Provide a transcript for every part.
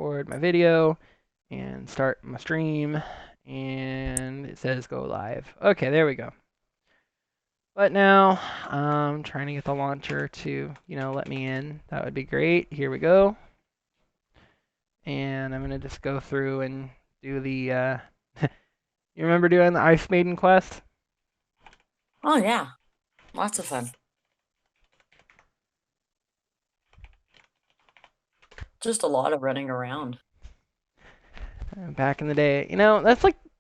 record my video and start my stream. And it says go live. Okay, there we go. But now I'm trying to get the launcher to, let me in. That would be great. Here we go. And I'm gonna just go through and do the. You remember doing the Ice Maiden quest? Oh yeah, lots of fun. Just a lot of running around. Back in the day,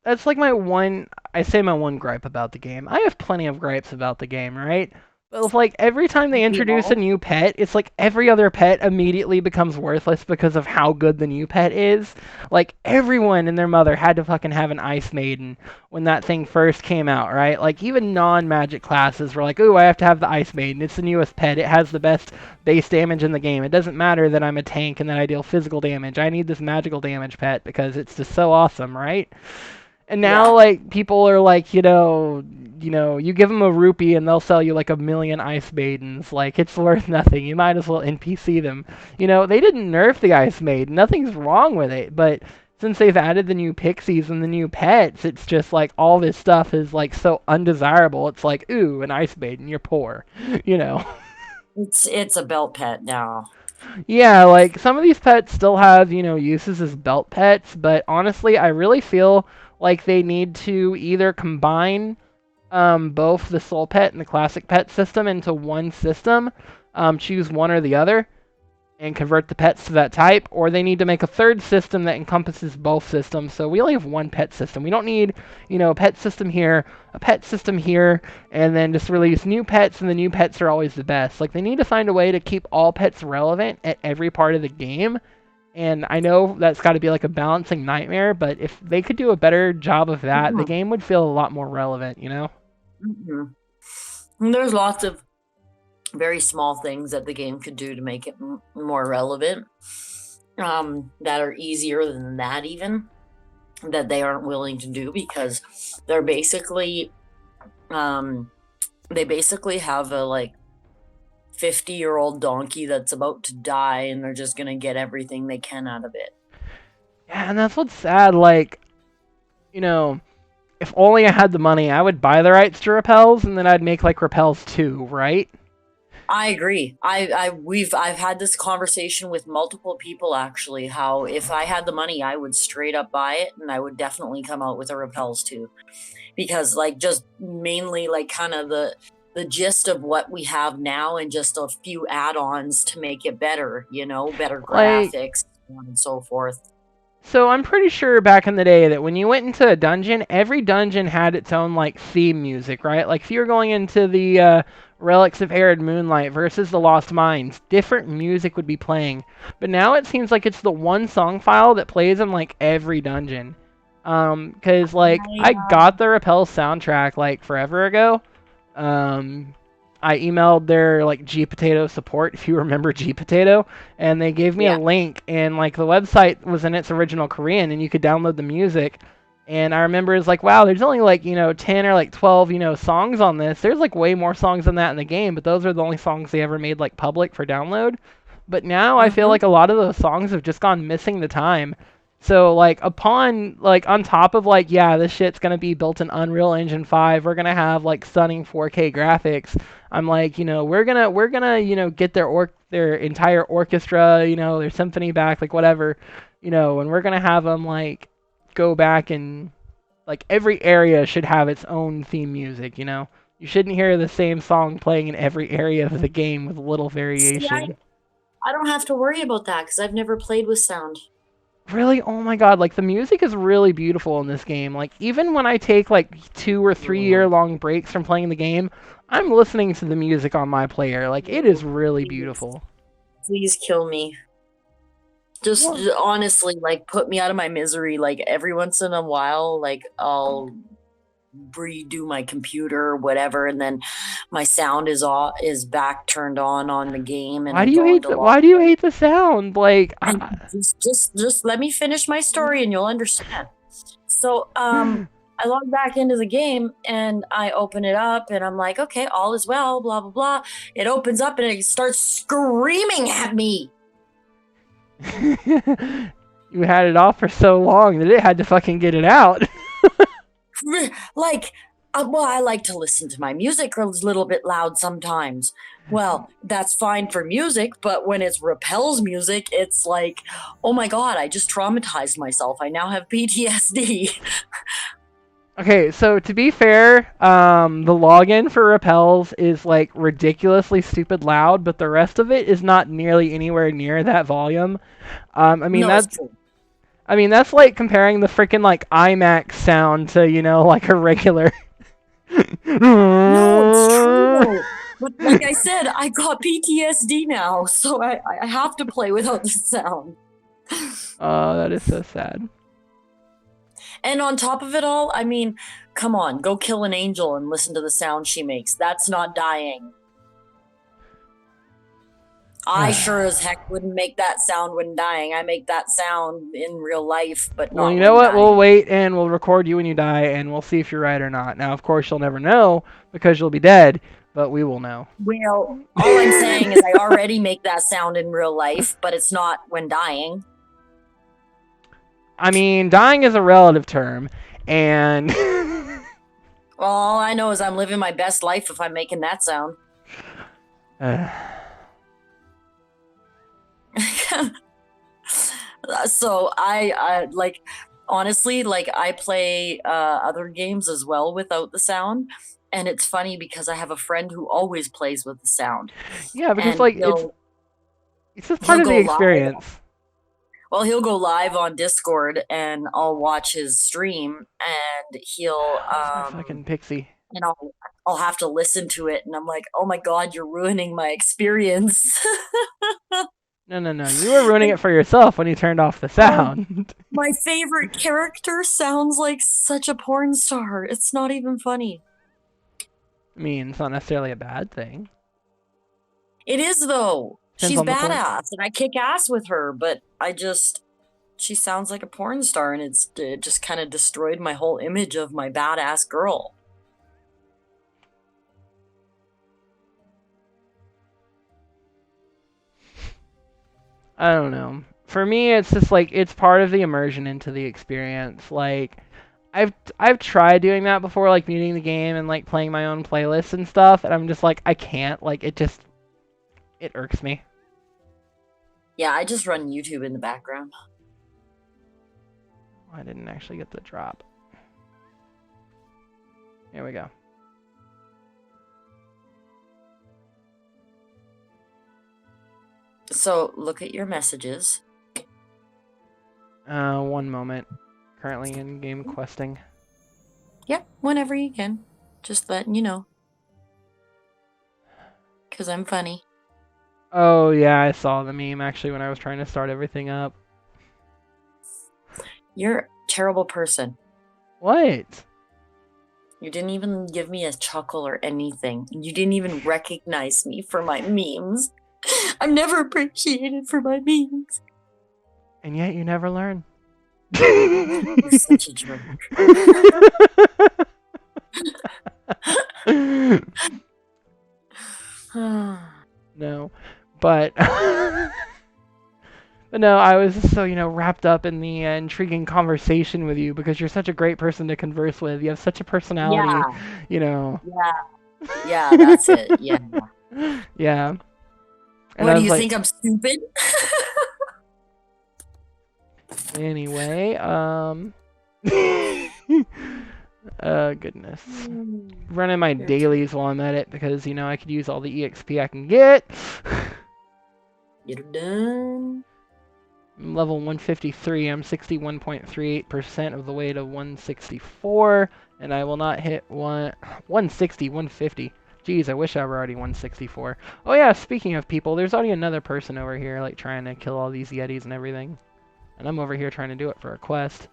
that's like my one. I say my one gripe about the game. I have plenty of gripes about the game, right? But it's like every time they We introduce a all. new pet, it's like every other pet immediately becomes worthless because of how good the new pet is. Like everyone and their mother had to fucking have an Ice Maiden when that thing first came out, right? Like even non-magic classes were like, "Ooh, I have to have the Ice Maiden. It's the newest pet. It has the best base damage in the game. It doesn't matter that I'm a tank and that I deal physical damage. I need this magical damage pet because it's just so awesome, right?" And now, Yeah. like, people are like, you give them a rupee and they'll sell you like a million Ice Maidens. Like, it's worth nothing. You might as well NPC them. They didn't nerf the Ice Maiden. Nothing's wrong with it. But since they've added the new pixies and the new pets, it's just like all this stuff is like so undesirable. It's like, ooh, an Ice Maiden, you're poor. You know? It's a belt pet now. Yeah, like some of these pets still have, uses as belt pets, but honestly, I really feel like they need to either combine both the soul pet and the classic pet system into one system, choose one or the other, and convert the pets to that type, or they need to make a third system that encompasses both systems. So we only have one pet system. We don't need, a pet system here, a pet system here, and then just release new pets, and the new pets are always the best. Like, they need to find a way to keep all pets relevant at every part of the game. And I know that's got to be like a balancing nightmare, but if they could do a better job of that, the Mhm. game would feel a lot more relevant, Mhm. And there's lots of very small things that the game could do to make it more relevant. That are easier than that even that they aren't willing to do because they're basically um they basically have a like 50-year-old donkey that's about to die and they're just gonna get everything they can out of it. Yeah, and that's what's sad. Like, you know, if only I had the money, I would buy the rights to rappelz, and then I'd make like rappelz 2, right? I agree. I've had this conversation with multiple people actually. How if I had the money, I would straight up buy it, and I would definitely come out with a repels too, because like just mainly like kind of the gist of what we have now, and just a few add-ons to make it better. Better Like, graphics, so on and so forth. so I'm pretty sure back in the day that when you went into a dungeon, every dungeon had its own like theme music, right? Like if you were going into the Relics of Arid Moonlight versus the Lost Mines, different music would be playing. But now it seems like it's the one song file that plays in like every dungeon. 'Cause like I I got the Repel soundtrack like forever ago. Um, I emailed their like G Potato support, if you remember G Potato, and they gave me a Yeah. link, and like the website was in its original Korean, and you could download the music. And I remember it's like, wow, there's only like 10 or like 12 songs on this. There's like way more songs than that in the game, but those are the only songs they ever made like public for download. But now I feel Mm-hmm. like a lot of those songs have just gone missing the time. So like on top of like, yeah, this shit's gonna be built in Unreal Engine 5. We're gonna have like stunning 4K graphics. I'm like, we're gonna get their entire orchestra, their symphony back, like whatever, and we're gonna have them like go back and like every area should have its own theme music. You shouldn't hear the same song playing in every area of the game with little See, variation. I don't have to worry about that because I've never played with sound. Really? Oh my god, like the music is really beautiful in this game. Like even when I take like 2 or 3 year long breaks from playing the game, I'm listening to the music on my player. Like it is really Please, beautiful. please kill me. Just What? honestly, like put me out of my misery. Like every once in a while, like I'll redo my computer or whatever, and then my sound is back turned on the game, and Why I do you go hate into the log. why do you hate the sound? Like And just let me finish my story, and you'll understand. So I log back into the game and I open it up and I'm like, okay, all is well, blah blah blah. It opens up and it starts screaming at me. You had it off for so long that it had to fucking get it out. Like, well, I like to listen to my music a little bit loud sometimes. Well, that's fine for music, but when it's rappelz music, it's like, oh my god, I just traumatized myself. I now have PTSD. Okay, so to be fair, the login for rappelz is like ridiculously stupid loud, but the rest of it is not nearly anywhere near that volume. I mean No, it's that true. I mean that's like comparing the freaking like IMAX sound to, like a regular. No, it's true though. But like I said, I got PTSD now, so I have to play without the sound. Oh, that is so sad. And on top of it all, I mean, come on, go kill an angel and listen to the sound she makes. That's not dying. I sure as heck wouldn't make that sound when dying. I make that sound in real life, but Well, not you know when what? We'll dying. wait and we'll record you when you die, and we'll see if you're right or not. Now, of course, you'll never know because you'll be dead, but we will know. Well, all I'm saying is I already make that sound in real life, but it's not when dying. I mean, dying is a relative term, and All I know is I'm living my best life if I'm making that sound. So I like honestly like I play other games as well without the sound, and it's funny because I have a friend who always plays with the sound, yeah, because and like it's just part he'll of the go live. experience. Well, he'll go live on Discord, and I'll watch his stream, and he'll Where's my fucking pixie? and I'll have to listen to it, and I'm like, oh my god, you're ruining my experience. No, no, no. You were ruining it for yourself when you turned off the Oh, sound. my favorite character sounds like such a porn star. It's not even funny. I mean, it's not necessarily a bad thing. It is though. Depends She's on the porn. badass and I kick ass with her, but she sounds like a porn star and it just kind of destroyed my whole image of my badass girl. I don't know. For me, it's just like it's part of the immersion into the experience. Like I've tried doing that before, like muting the game and like playing my own playlists and stuff, and I'm just like I can't. Like it irks me. Yeah, I just run YouTube in the background. I didn't actually get the drop. Here we go. So look at your messages. 1 moment. Currently in game questing. Yeah, whenever you can. Just letting you know. Because I'm funny. Oh yeah, I saw the meme actually when I was trying to start everything up. You're a terrible person. What? You didn't even give me a chuckle or anything. You didn't even recognize me for my memes. I'm never appreciated for my memes. And yet you never learn. You're such a jerk. No, but but no, I was just so wrapped up in the intriguing conversation with you because you're such a great person to converse with. You have such a personality, Yeah, you know. yeah, that's it. Yeah. Yeah, and What I do was you like, think? I'm stupid? anyway, goodness. Running my You're too. dailies while I'm at it because I could use all the EXP I can get. You're done. I'm level 153. I'm 61.38% of the way to 164, and I will not hit 160, 150. Jeez, I wish I were already 164. Oh yeah, speaking of people, there's already another person over here like trying to kill all these yetis and everything. And I'm over here trying to do it for a quest.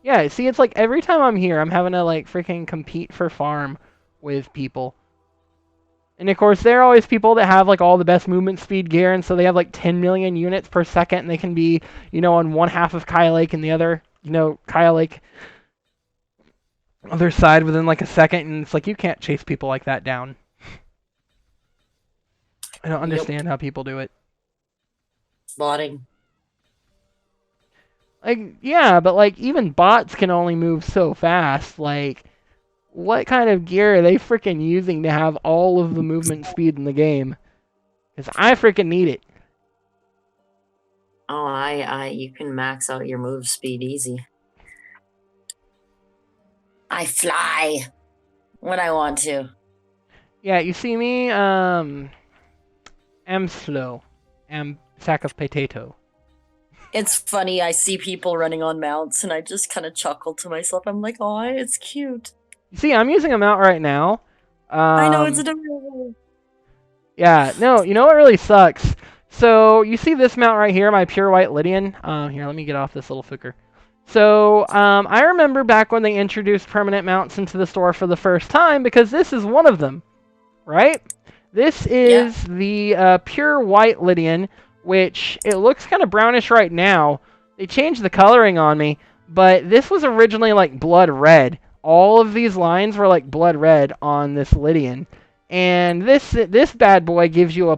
Yeah, see, it's like every time I'm here, I'm having to like freaking compete for farm with people. And of course, there are always people that have like all the best movement speed gear, and so they have like 10 million units per second, and they can be, on one half of Kyle Lake and the other, Kyle Lake other side within like a second, and it's like you can't chase people like that down. I don't Yep. understand how people do it. Spotting. Like, yeah, but like even bots can only move so fast. Like, what kind of gear are they freaking using to have all of the movement speed in the game? Because I freaking need it. Oh, you can max out your move speed easy. I fly when I want to. Yeah, you see me, am slow. Am sack of potato. It's funny. I see people running on mounts, and I just kind of chuckle to myself. I'm like, "Oh, it's cute." You see, I'm using a mount right now. I know it's Um, adorable. yeah, no, you know what really sucks? So, you see this mount right here, my pure white Lydian? Here, let me get off this little fucker. So, I remember back when they introduced permanent mounts into the store for the first time, because this is one of them, right? This Yeah, is the pure white Lydian, which it looks kind of brownish right now. They changed the coloring on me, but this was originally like blood red. All of these lines were like blood red on this Lydian. And this bad boy gives you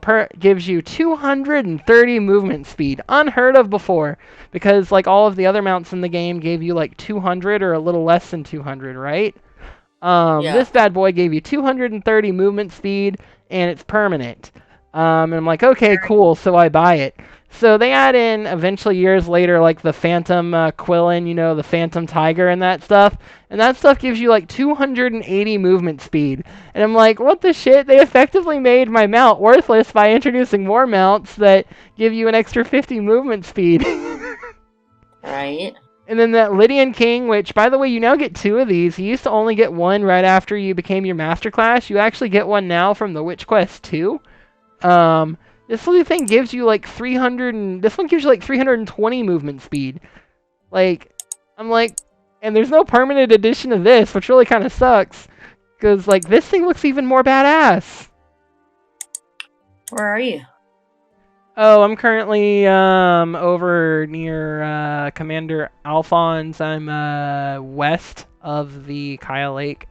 230 movement speed, unheard of before, because like all of the other mounts in the game gave you like 200 or a little less than 200, right? yeah. This bad boy gave you 230 movement speed, and it's permanent. And I'm like, okay, Very cool, so I buy it. So they add in, eventually years later, like the Phantom Quillin, you know, the Phantom Tiger and that stuff. And that stuff gives you like 280 movement speed. And I'm like, what the shit? They effectively made my mount worthless by introducing more mounts that give you an extra 50 movement speed. right. And then that Lydian King, which, by the way, you now get two of these. You used to only get one right after you became your master class. You actually get one now from the Witch Quest 2. This little thing gives you like 300, and this one gives you like 320 movement speed. Like, I'm like, and there's no permanent edition of this, which really kind of sucks. Because, like, this thing looks even more badass. Where are you? Oh, I'm currently over near Commander Alphonse. I'm west of the Kaya Lake.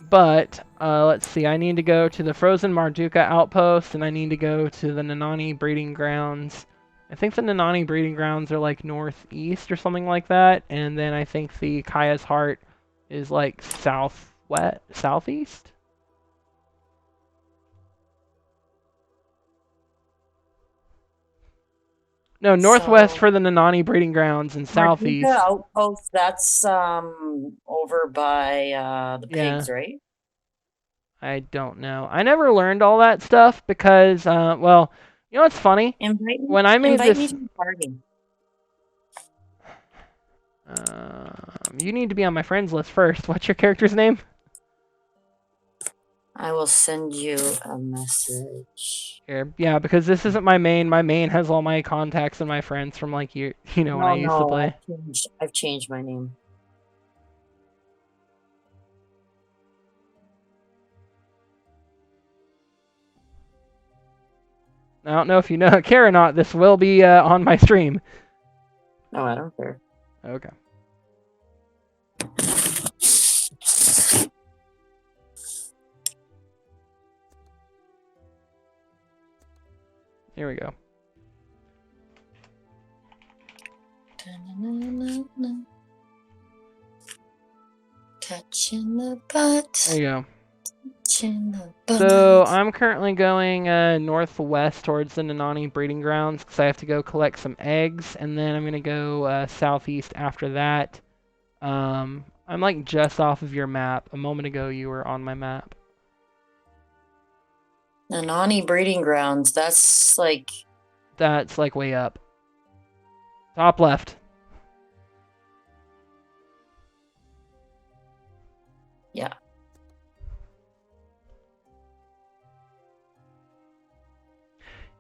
But let's see. I need to go to the Frozen Marduka outpost, and I need to go to the Nanani breeding grounds. I think the Nanani breeding grounds are like northeast or something like that, and then I think the Kaya's Heart is like southeast. No, northwest So for the Nanani breeding grounds and Martika southeast. Outpost. That's over by the Yeah, pigs, right? I don't know. I never learned all that stuff because, well, you know what's funny? When I made Invite me this, to the party. you need to be on my friends list first. What's your character's name? I will send you a message. Here, yeah, because this isn't my main. My main has all my contacts and my friends from like you know, when I No, used to no, play. I've changed my name. I don't know if you know care or not. This will be on my stream. No, I don't care. Okay. Here we go. Touching the butt. There you go. Touching the butt. So I'm currently going northwest towards the Nanani breeding grounds because I have to go collect some eggs, and then I'm gonna go southeast after that. I'm like just off of your map. A moment ago, you were on my map. Nanani breeding grounds. That's like That's like way up. Top left. yeah.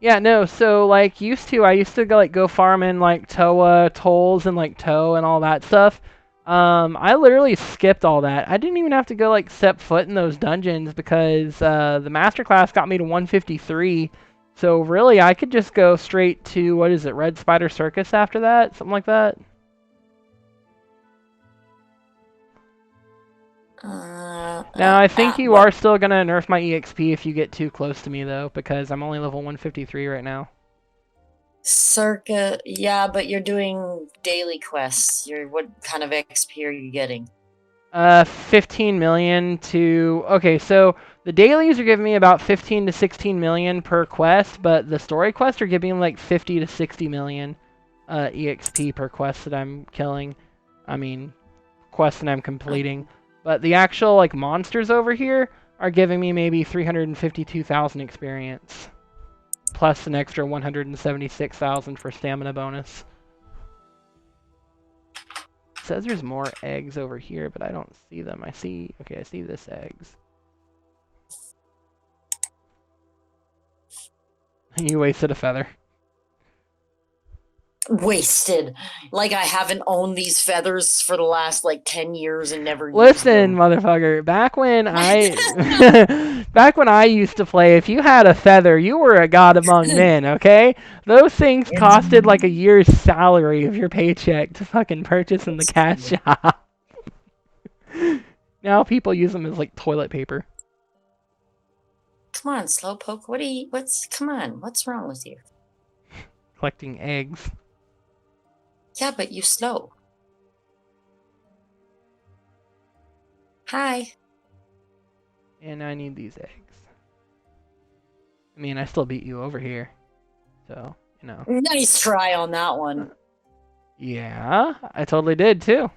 Yeah, no, so like I used to go farm in like Toa tolls and like Toe and all that stuff. I literally skipped all that. I didn't even have to go like step foot in those dungeons because the master class got me to 153. So really, I could just go straight to what is it, Red Spider Circus after that, something like that. Now I think you What? are still gonna nerf my EXP if you get too close to me though, because I'm only level 153 right now. Circa, yeah, but you're doing daily quests. What kind of XP are you getting? 15 million to... Okay, so the dailies are giving me about 15 to 16 million per quest, but the story quests are giving me like 50 to 60 million EXP per quest that I'm killing. I mean, quest that I'm completing. But the actual like monsters over here are giving me maybe 352,000 experience, plus an extra 176,000 for stamina bonus. It says there's more eggs over here, but I don't see them. I see this eggs. You wasted a feather. Wasted. Like I haven't owned these feathers for the last like 10 years and never used Listen, them. motherfucker, back when I used to play, if you had a feather, you were a god among men, okay? Those things It's, costed like a year's salary of your paycheck to fucking purchase in the it's cash shop. Now people use them as like toilet paper. Come on, Slowpoke. Come on, what's wrong with you? Collecting eggs. Yeah, but you slow. Hi. And I need these eggs. I mean, I still beat you over here. So, you know. Nice try on that one. Yeah, I totally did too.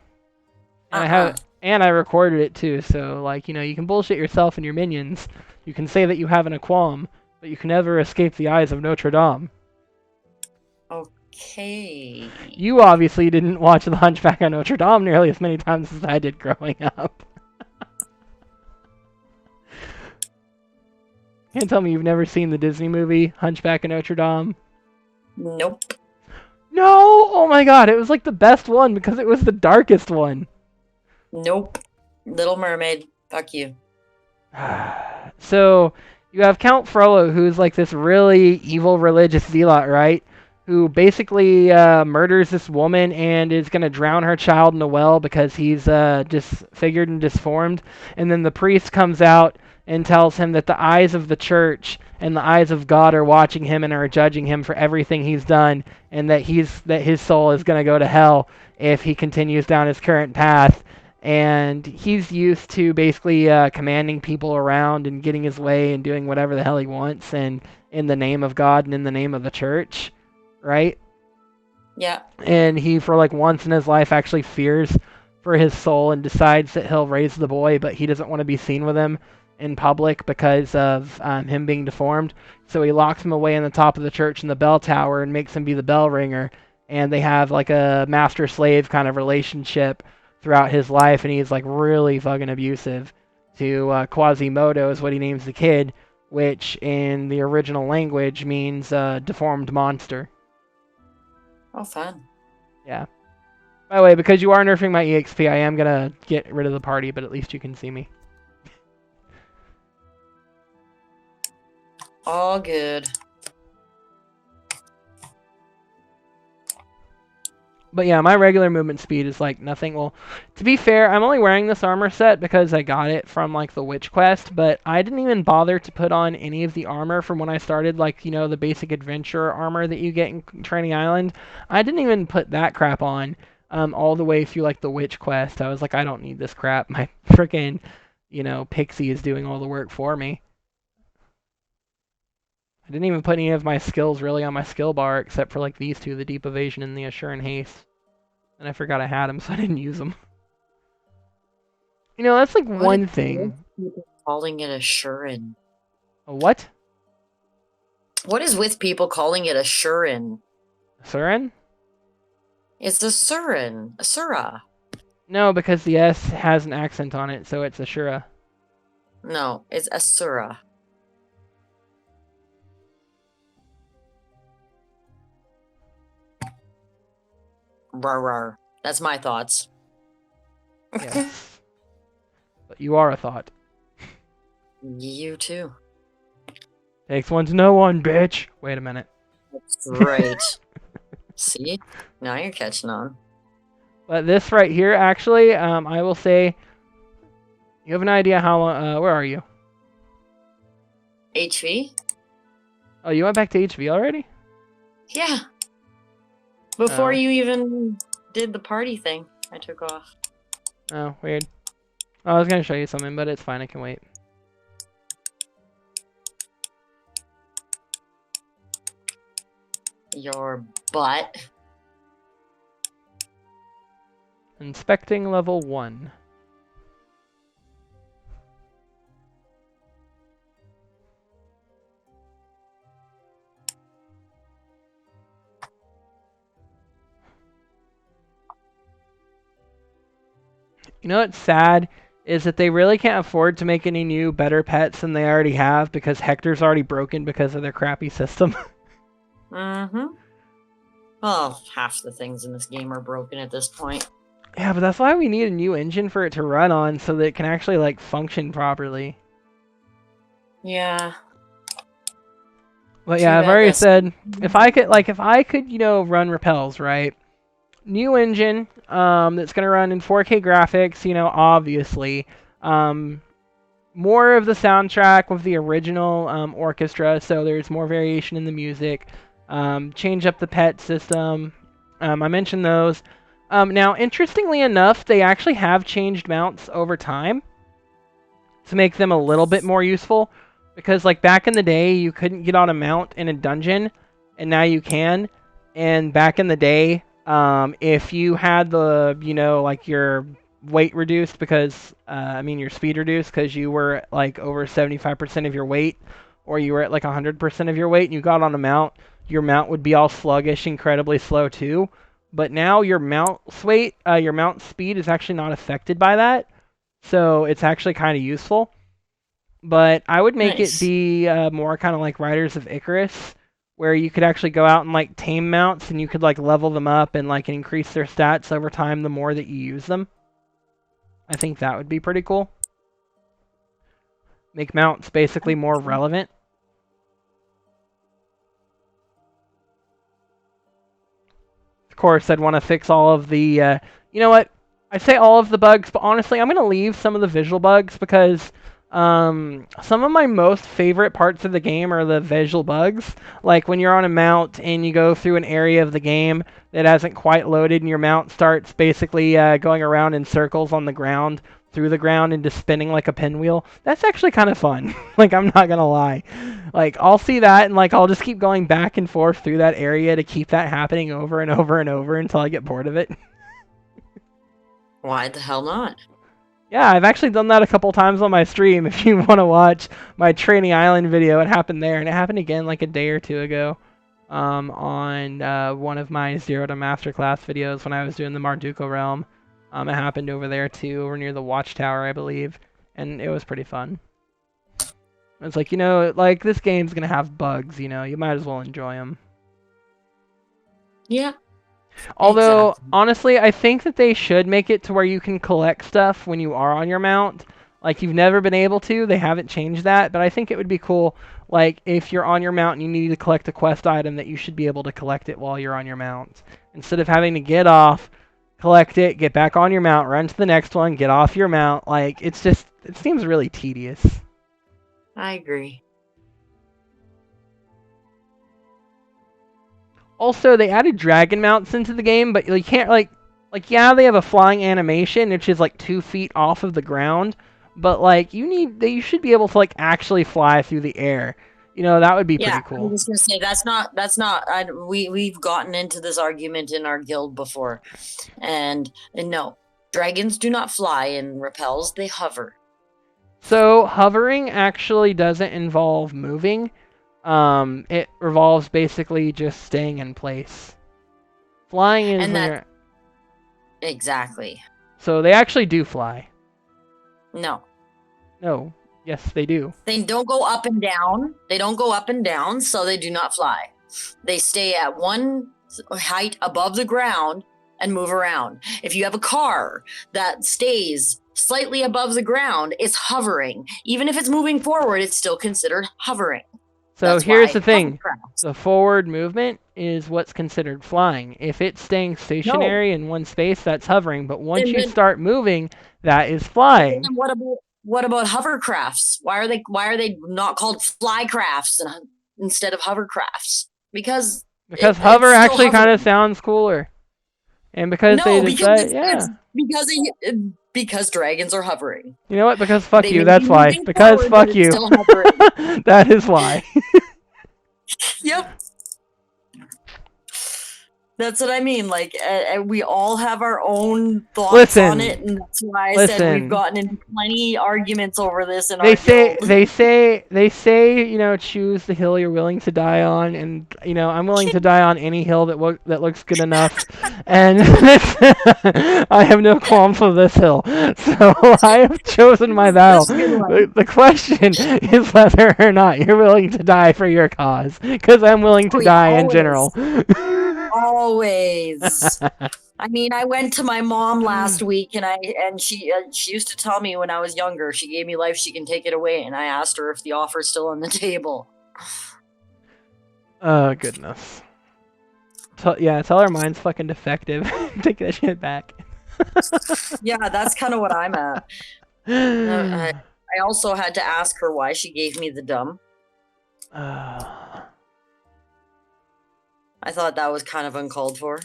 And I recorded it too, so like, you know, you can bullshit yourself and your minions. You can say that you have an qualm, but you can never escape the eyes of Notre Dame. Okay. You obviously didn't watch The Hunchback of Notre Dame nearly as many times as I did growing up. Can't tell me you've never seen the Disney movie Hunchback of Notre Dame? Nope. No! Oh my god, it was like the best one because it was the darkest one. Nope. Little Mermaid. Fuck you. So, you have Count Frollo, who's like this really evil religious zealot, right? Who basically murders this woman and is going to drown her child in a well because he's disfigured and disformed. And then the priest comes out and tells him that the eyes of the church and the eyes of God are watching him and are judging him for everything he's done, and that his soul is going to go to hell if he continues down his current path. And he's used to basically commanding people around and getting his way and doing whatever the hell he wants, and in the name of God and in the name of the church, right? Yeah. And he, for like once in his life, actually fears for his soul and decides that he'll raise the boy, but he doesn't want to be seen with him in public because of him being deformed. So he locks him away in the top of the church in the bell tower and makes him be the bell ringer. And they have like a master-slave kind of relationship throughout his life, and he's like really fucking abusive to Quasimodo is what he names the kid, which in the original language means deformed monster. Oh, fun. Yeah. By the way, because you are nerfing my EXP, I am gonna get rid of the party, but at least you can see me. All good. But yeah, my regular movement speed is like nothing. Well, to be fair, I'm only wearing this armor set because I got it from like the witch quest, but I didn't even bother to put on any of the armor from when I started, like, you know, the basic adventure armor that you get in Training Island. I didn't even put that crap on all the way through like the witch quest. I was like, I don't need this crap. My freaking, you know, pixie is doing all the work for me. I didn't even put any of my skills really on my skill bar except for like these two, the deep evasion and the assure and haste. And I forgot I had them, so I didn't use them. You know, that's like one thing. People calling it a Shurin? A what? What is with people calling it a Shurin? Surin? It's a Surin. A Sura. No, because the S has an accent on it, so it's Ashura. No, it's Asura. Rar. That's my thoughts. Yes. But you are a thought. You too. Takes one to know one, bitch. Wait a minute. That's right. See? Now you're catching on. But this right here, actually, I will say, you have an idea how long, where are you? HV? Oh, you went back to HV already? Yeah. Before Oh. you even did the party thing, I took off. Oh, weird. I was gonna show you something, but it's fine. I can wait. Your butt. Inspecting level 1. You know what's sad is that they really can't afford to make any new better pets than they already have because Hector's already broken because of their crappy system. Mm-hmm. Well, half the things in this game are broken at this point. Yeah, but that's why we need a new engine for it to run on so that it can actually like function properly. Yeah. But Too yeah, I've bad already that's said if I could, run rappelz, right? New engine, that's gonna run in 4K graphics, obviously. More of the soundtrack with the original orchestra, so there's more variation in the music. Change up the pet system. I mentioned those. Now, interestingly enough, they actually have changed mounts over time to make them a little bit more useful. Because, like, back in the day, you couldn't get on a mount in a dungeon, and now you can. And back in the day, if you had the, your weight reduced because, your speed reduced because you were, like, over 75% of your weight, or you were at, like, 100% of your weight, and you got on a mount, your mount would be all sluggish, incredibly slow, too. But now your your mount speed is actually not affected by that, so it's actually kind of useful. But I would make it nice. be more kind of like Riders of Icarus, where you could actually go out and like tame mounts, and you could like level them up and like increase their stats over time the more that you use them. I think that would be pretty cool. Make mounts basically more relevant. Of course, I'd want to fix all of the. You know what? I say all of the bugs, but honestly, I'm gonna leave some of the visual bugs because some of my most favorite parts of the game are the visual bugs. Like when you're on a mount and you go through an area of the game that hasn't quite loaded, and your mount starts basically going around in circles on the ground, through the ground, and just spinning like a pinwheel. That's actually kind of fun. Like I'm not gonna lie. Like I'll see that and like I'll just keep going back and forth through that area to keep that happening over and over and over until I get bored of it. Why the hell not? Yeah, I've actually done that a couple times on my stream. If you want to watch my Training Island video, it happened there, and it happened again like a day or two ago on one of my Zero to Masterclass videos when I was doing the Marduko realm. It happened over there too, over near the Watchtower, I believe, and it was pretty fun. It's like, like this game's gonna have bugs, you might as well enjoy them. Yeah. Although, Exactly. honestly, I think that they should make it to where you can collect stuff when you are on your mount. Like, you've never been able to. They haven't changed that. But I think it would be cool, like, if you're on your mount and you need to collect a quest item, that you should be able to collect it while you're on your mount. Instead of having to get off, collect it, get back on your mount, run to the next one, get off your mount. Like, it seems really tedious. I agree. Also, they added dragon mounts into the game, but you can't yeah, they have a flying animation, which is like 2 feet off of the ground, but like you should be able to like actually fly through the air. That would be Yeah, pretty I was cool. just gonna say that's not. We've gotten into this argument in our guild before, and no, dragons do not fly in rappels; they hover. So hovering actually doesn't involve moving. It revolves basically just staying in place. Flying is And when that you're. exactly. So they actually do fly. No, No. Yes, they do. they don't go up and down. They don't go up and down, so they do not fly. They stay at one height above the ground and move around. If you have a car that stays slightly above the ground, it's hovering. Even if it's moving forward, it's still considered hovering. So That's here's why the thing. hovercrafts. The forward movement is what's considered flying. If it's staying No. stationary in one space, that's hovering. But once Then, you then, start moving, that is then flying. what about hovercrafts? Why are they not called flycrafts instead of hovercrafts? Because Because It's hover still actually kind of hovering. sounds cooler. And because they No, because decide, yeah. because dragons are hovering. You know what? Because fuck They you, may be that's why. moving Because forward, but fuck it's you. still hovering. That is why. Yep. That's what I mean. Like, we all have our own thoughts on it, Listen, and that's why I said we've listen. gotten into plenty arguments over this in They our say, guild. they say, they say, choose the hill you're willing to die on, and I'm willing to die on any hill that looks good enough, and I have no qualms with this hill, so I have chosen my battle. That's a good one. The question is whether or not you're willing to die for your cause, because I'm willing to Oh yeah, die in general. always, always. I mean, I went to my mom last week, and she used to tell me when I was younger, she gave me life, she can take it away, and I asked her if the offer's still on the table. Oh goodness. Tell her mine's fucking defective. Take that shit back. Yeah, that's kind of what I'm at. I also had to ask her why she gave me the dumb. I thought that was kind of uncalled for.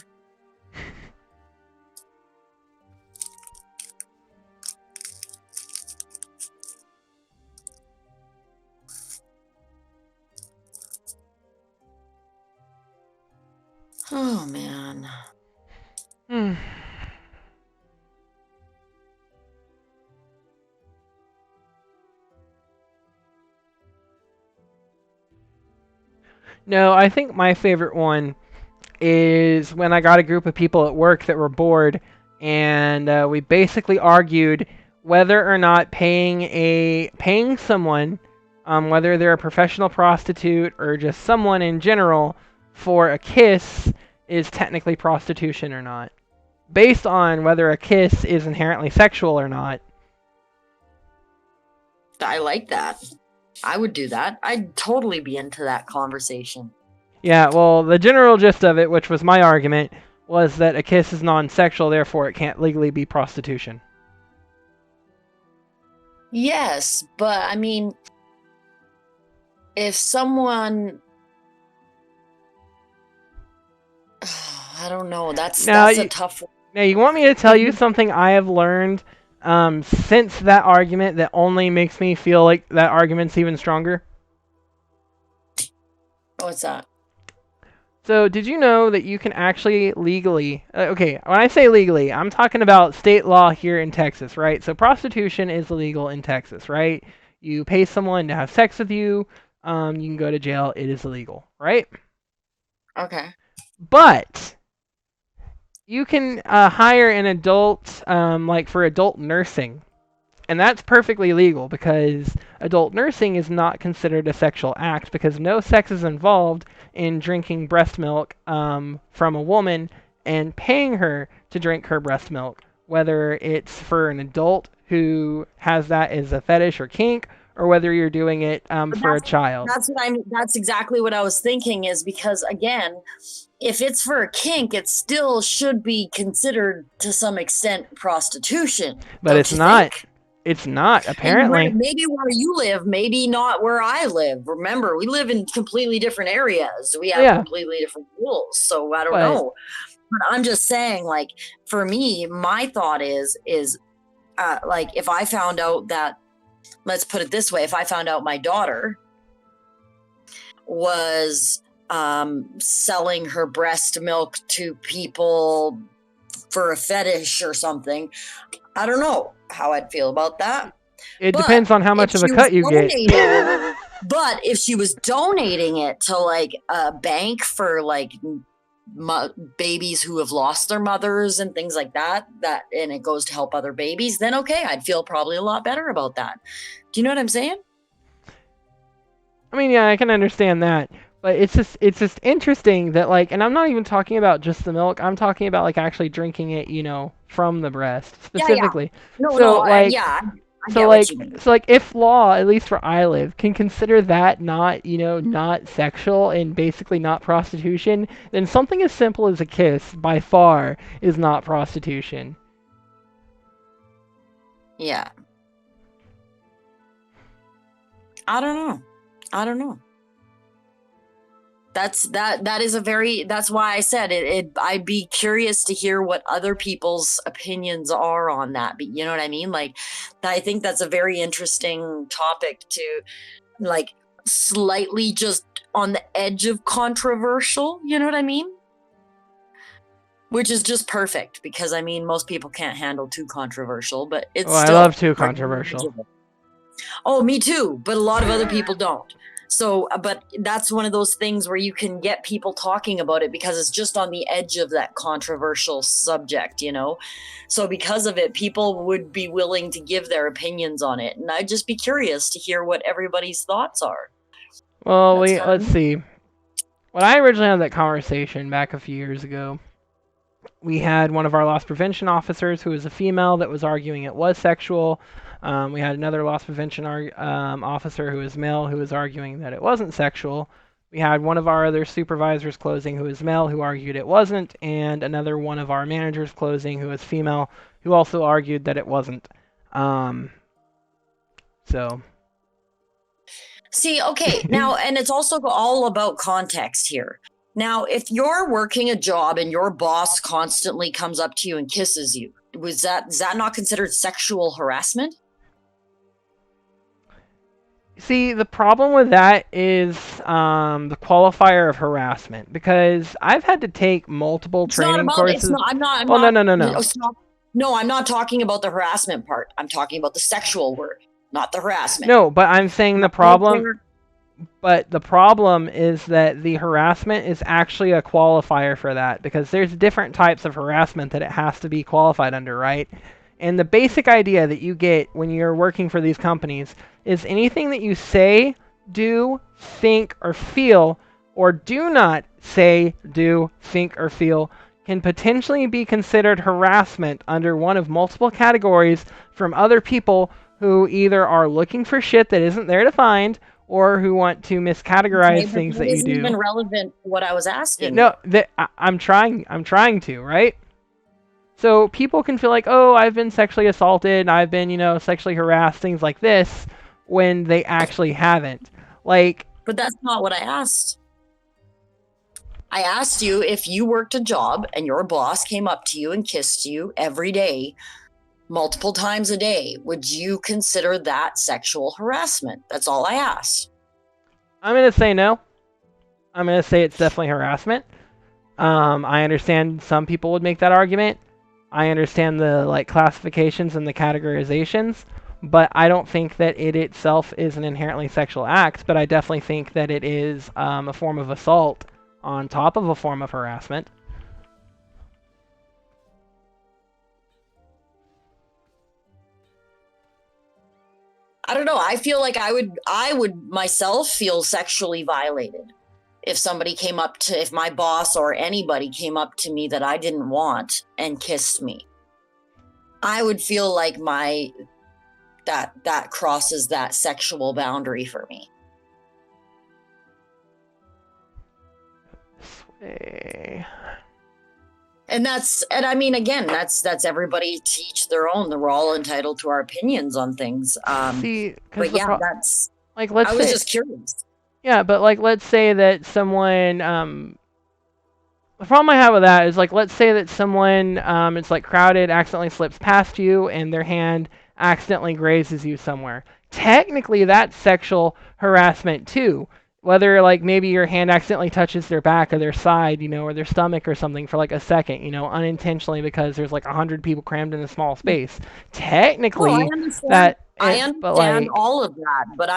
Oh man. No, I think my favorite one is when I got a group of people at work that were bored, and we basically argued whether or not paying someone, whether they're a professional prostitute or just someone in general, for a kiss is technically prostitution or not, based on whether a kiss is inherently sexual or not. I like that. I would do that. I'd totally be into that conversation. Yeah, well, the general gist of it, which was my argument, was that a kiss is non-sexual, therefore it can't legally be prostitution. Yes, but I mean, if someone, I don't know, that's a tough one. Now, you want me to tell you something I have learned since that argument that only makes me feel like that argument's even stronger? What's that? So, did you know that you can actually legally, okay, when I say legally, I'm talking about state law here in Texas, right? So, prostitution is illegal in Texas, right? You pay someone to have sex with you, you can go to jail, it is illegal, right? Okay. But you can hire an adult, like for adult nursing, and that's perfectly legal because adult nursing is not considered a sexual act because no sex is involved in drinking breast milk from a woman and paying her to drink her breast milk, whether it's for an adult who has that as a fetish or kink, or whether you're doing it But for a child. that's exactly what I was thinking, is because again, if it's for a kink, it still should be considered to some extent prostitution, But don't it's you not. think? It's not, And apparently. maybe where you live, maybe not where I live. Remember, we live in completely different areas. We have Yeah, completely different rules. So I don't but know. But I'm just saying, like, for me, my thought is like, if I found out that, let's put it this way, if I found out my daughter was selling her breast milk to people for a fetish or something, I don't know how I'd feel about that. it But depends on how if much of a she was cut you get. donating, but if she was donating it to like a bank for like babies who have lost their mothers and things like that, and it goes to help other babies, then okay, I'd feel probably a lot better about that. Do you know what I'm saying? I mean, yeah, I can understand that, but it's just interesting that like, and I'm not even talking about just the milk. I'm talking about like actually drinking it, from the breast Yeah. specifically. No, So no, like, yeah, I so get what like, you mean. so like, if law, at least where I live, can consider that not, not sexual and basically not prostitution, then something as simple as a kiss by far is not prostitution. Yeah. I don't know. That is a very, that's why I said it I'd be curious to hear what other people's opinions are on that. But you know what I mean? Like, I think that's a very interesting topic to, like, slightly just on the edge of controversial, you know what I mean? Which is just perfect, because I mean, most people can't handle too controversial, but it's I still love too like, controversial. oh, me too, but a lot of other people don't. So, but that's one of those things where you can get people talking about it because it's just on the edge of that controversial subject, you know? So because of it, people would be willing to give their opinions on it. And I'd just be curious to hear what everybody's thoughts are. Well, let's see. When I originally had that conversation back a few years ago, we had one of our loss prevention officers who was a female that was arguing it was sexual. We had another loss prevention officer who was male who was arguing that it wasn't sexual. We had one of our other supervisors closing who was male who argued it wasn't, and another one of our managers closing who was female who also argued that it wasn't. So. See, okay, now, and it's also all about context here. Now, if you're working a job and your boss constantly comes up to you and kisses you, is that not considered sexual harassment? See, the problem with that is the qualifier of harassment, because I've had to take multiple training courses. I'm not. No, I'm not talking about the harassment part. I'm talking about the sexual word, not the harassment. No, but I'm saying the problem. But the problem is that the harassment is actually a qualifier for that, because there's different types of harassment that it has to be qualified under, right? And the basic idea that you get when you're working for these companies is anything that you say, do, think, or feel, or do not say, do, think, or feel, can potentially be considered harassment under one of multiple categories from other people who either are looking for shit that isn't there to find, or who want to miscategorize things that you do. It isn't even relevant to what I was asking. No, I'm trying to, right? So people can feel like, oh, I've been sexually assaulted, I've been, sexually harassed, things like this, when they actually haven't. Like. But that's not what I asked. I asked you if you worked a job and your boss came up to you and kissed you every day, multiple times a day, would you consider that sexual harassment? That's all I asked. I'm going to say no. I'm going to say it's definitely harassment. I understand some people would make that argument. I understand the classifications and the categorizations, but I don't think that it itself is an inherently sexual act, but I definitely think that it is a form of assault on top of a form of harassment. I don't know. I feel like I would myself feel sexually violated if my boss or anybody came up to me that I didn't want and kissed me. I would feel like that crosses that sexual boundary for me. And I mean, again, that's everybody to each their own. We're all entitled to our opinions on things. But yeah, that's like, I was just curious. Yeah, but let's say that someone the problem I have with that is let's say that someone it's crowded, accidentally slips past you, and their hand accidentally grazes you somewhere. Technically, that's sexual harassment too. Whether maybe your hand accidentally touches their back or their side, or their stomach or something for a second, unintentionally, because there's 100 people crammed in a small space. Technically, I understand all of that, but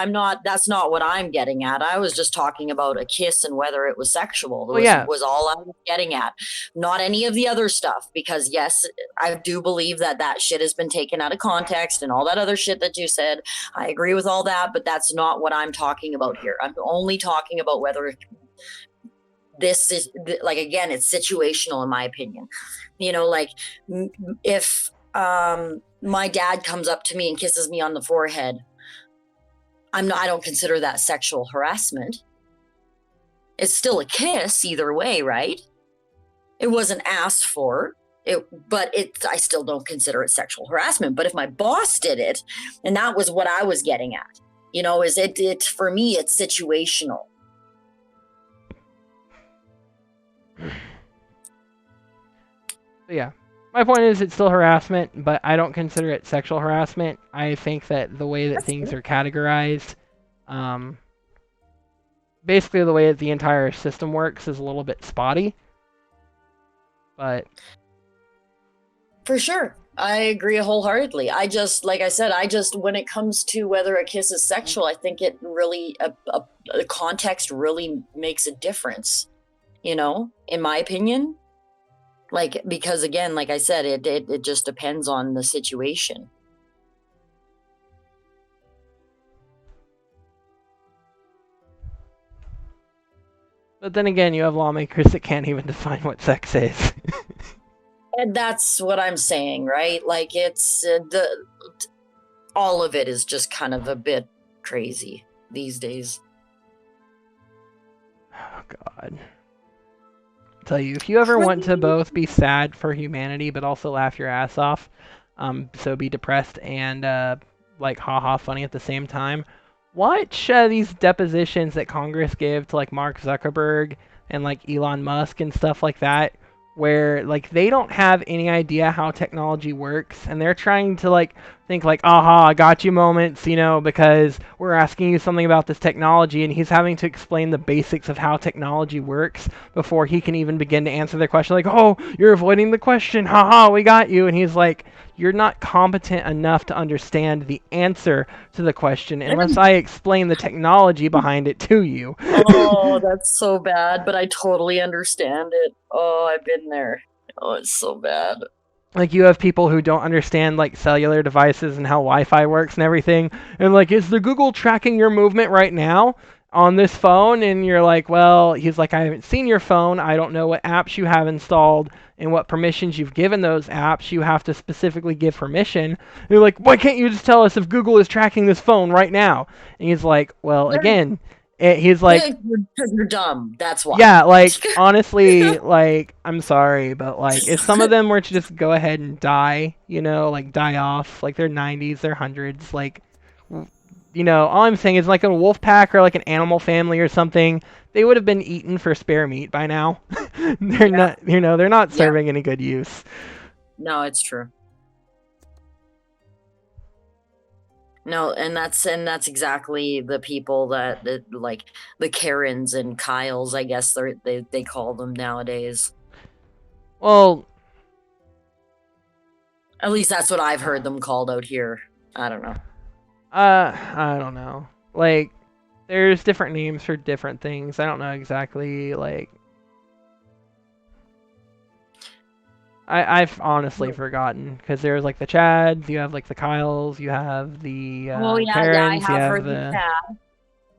that's not what I'm getting at. I was just talking about a kiss and whether it was sexual. Was all I was getting at. Not any of the other stuff, because yes, I do believe that shit has been taken out of context and all that other shit that you said. I agree with all that, but that's not what I'm talking about here. I'm only talking about whether this is again, it's situational in my opinion. If my dad comes up to me and kisses me on the forehead, I don't consider that sexual harassment. It's still a kiss either way, right? It wasn't asked for, I still don't consider it sexual harassment. But if my boss did it, and that was what I was getting at, is it for me, it's situational. But yeah, my point is it's still harassment, but I don't consider it sexual harassment. I think that the way that That's things good. are categorized, um, basically the way that the entire system works is a little bit spotty. But For sure. I agree wholeheartedly. I just, like I said, when it comes to whether a kiss is sexual, I think it really, a context really makes a difference, in my opinion. Like, because again, like I said, it just depends on the situation. but then again, you have lawmakers that can't even define what sex is. And that's what I'm saying, right? Like, all of it is just kind of a bit crazy these days. Oh God. I'll tell you, if you ever want to Crazy. both be sad for humanity but also laugh your ass off, so be depressed and like haha funny at the same time, watch these depositions that Congress give to like Mark Zuckerberg and like Elon Musk and stuff like that, where like they don't have any idea how technology works and they're trying to like think like aha I got you moments, because we're asking you something about this technology, and he's having to explain the basics of how technology works before he can even begin to answer their question, like, oh, you're avoiding the question, haha, we got you. And he's like, you're not competent enough to understand the answer to the question unless I explain the technology behind it to you. Oh, that's so bad, but I totally understand it. Oh, I've been there. Oh, it's so bad. Like, you have people who don't understand like cellular devices and how Wi-Fi works and everything, and like, is the Google tracking your movement right now on this phone? And you're like, well, he's like, I haven't seen your phone, I don't know what apps you have installed and what permissions you've given those apps. You have to specifically give permission. And you're like, why can't you just tell us if Google is tracking this phone right now? And he's like, well, again, he's like, Because you're dumb. That's why. yeah, like honestly, like I'm sorry, but like if some of them were to just go ahead and die, like die off, like they're 90s, they're hundreds, like all I'm saying is like a wolf pack or like an animal family or something, they would have been eaten for spare meat by now. They're Yeah. not, they're not Yeah. serving any good use. No, it's true. No, and that's exactly the people that like the Karens and Kyles, I guess they call them nowadays. Well, At least that's what I've heard them called out here. I don't know. I don't know. Like there's different names for different things. I don't know exactly like I've honestly forgotten because there's like the Chads, you have like the Kyles, you have the Oh yeah, I Karens, you have have heard the the. Chad.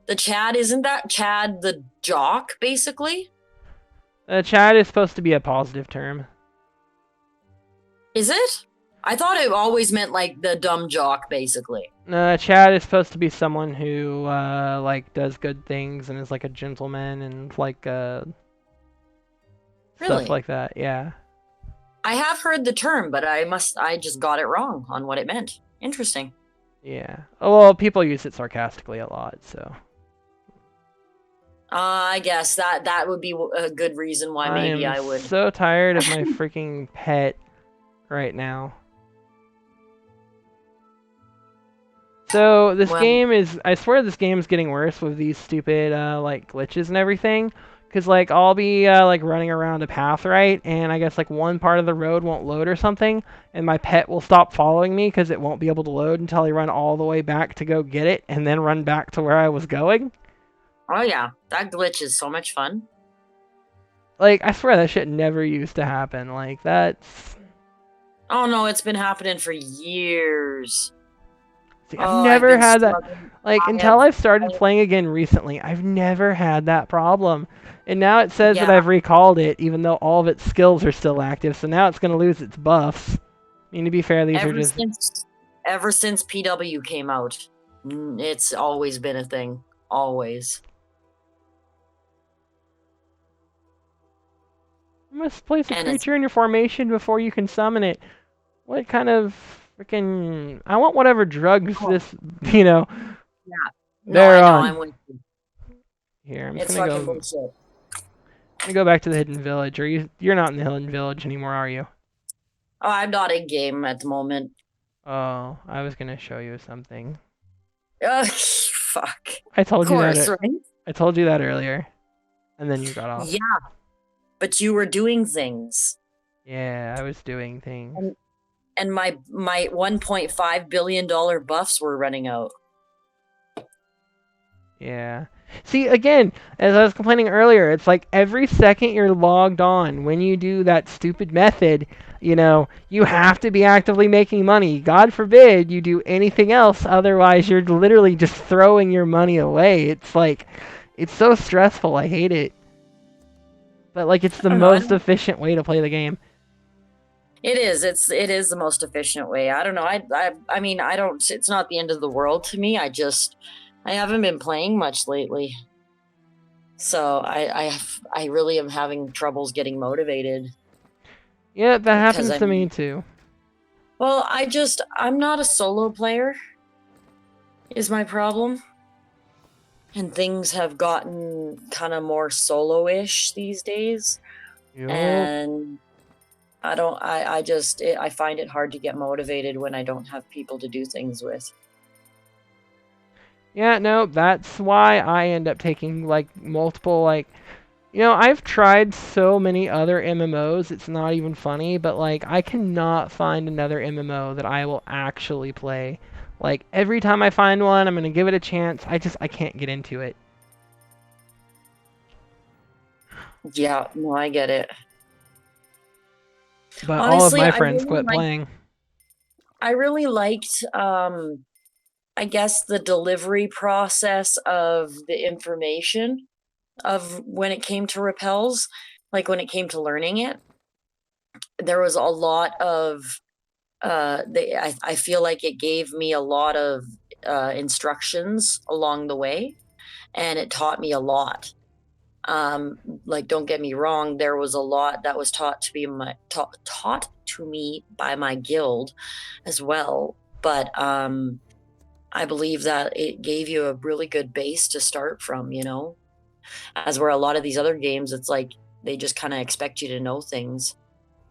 The Chad, isn't that Chad the jock, basically? Chad is supposed to be a positive term. Is it? I thought it always meant like the dumb jock, basically. Chad is supposed to be someone who like does good things and is like a gentleman and like stuff Really? like that. Yeah. I have heard the term, but I just got it wrong on what it meant. Interesting. Yeah. Oh, well, people use it sarcastically a lot, so. I guess that would be a good reason why I maybe am I would. so tired of my freaking pet right now. So this Well, game is, I swear this game's getting worse with these stupid like glitches and everything. Cause like I'll be like running around a path, right, and I guess like one part of the road won't load or something, and my pet will stop following me because it won't be able to load until I run all the way back to go get it, and then run back to where I was going. oh yeah, that glitch is so much fun. Like I swear that shit never used to happen. Like that's. Oh no, it's been happening for years. See, I've Oh, I've never been had that. struggling. Like I until have, I've I started have playing again recently, I've never had that problem. And now it says that yeah, I've recalled it, even though all of its skills are still active. So now it's gonna lose its buffs. I mean, to be fair, these are ever just. since ever since PW came out, it's always been a thing. Always. You must place a And it's creature in your formation before you can summon it. What kind of freaking? I want whatever drugs oh, this. You know, yeah. No, they're I know. on. I'm with you. Here, I'm just It's gonna fucking go. bullshit. Gonna go back to the hidden village. You're not in the hidden village anymore, are you? Oh, I'm not in game at the moment. Oh, I was gonna show you something. Ugh, fuck. I Of told you that. course, right? I told you that earlier, and then you got off. Yeah, but you were doing things. Yeah, I was doing things. And my 1.5 billion dollar buffs were running out. Yeah. See, again, as I was complaining earlier, it's like every second you're logged on, when you do that stupid method, you have to be actively making money. God forbid you do anything else, otherwise you're literally just throwing your money away. It's like, it's so stressful. I hate it. But like, it's the I don't know. most efficient way to play the game. It is. It is the most efficient way. I don't know. I mean, I don't. It's not the end of the world to me. I haven't been playing much lately, so I really am having troubles getting motivated Yeah, that because happens to me too. well, I'm not a solo player. Is my problem, and things have gotten kind of more solo-ish these days, Yup. and I don't. I find it hard to get motivated when I don't have people to do things with. Yeah, no, that's why I end up taking like multiple I've tried so many other MMOs, it's not even funny, but like I cannot find another MMO that I will actually play. Like every time I find one, I'm going to give it a chance. I can't get into it. Yeah, no, I get it. But all of Honestly, my friends quit playing. I really liked I guess the delivery process of the information of when it came to rappelz, like when it came to learning it. There was a lot of I feel like it gave me a lot of instructions along the way, and it taught me a lot. Like, don't get me wrong, there was a lot that was taught to me by my guild as well, but I believe that it gave you a really good base to start from, as where a lot of these other games, it's like they just kind of expect you to know things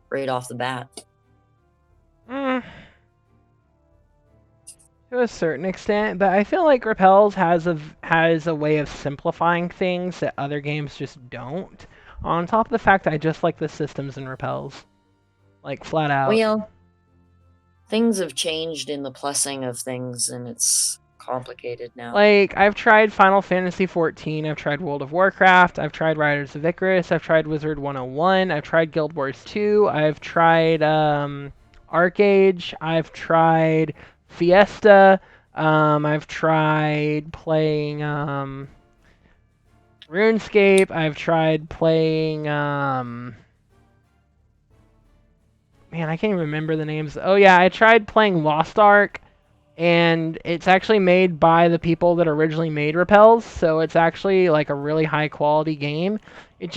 right off the bat. Mm, to a certain extent, but I feel like rappelz has a way of simplifying things that other games just don't. On top of the fact I just like the systems in rappelz, like flat out. Well, things have changed in the plussing of things, and it's complicated now. Like, I've tried Final Fantasy XIV, I've tried World of Warcraft, I've tried Riders of Icarus, I've tried Wizard 101, I've tried Guild Wars 2, I've tried Arcade, I've tried Fiesta, I've tried playing RuneScape, I've tried playing man, I can't even remember the names. Oh yeah, I tried playing Lost Ark, and it's actually made by the people that originally made rappelz, so it's actually like a really high quality game. It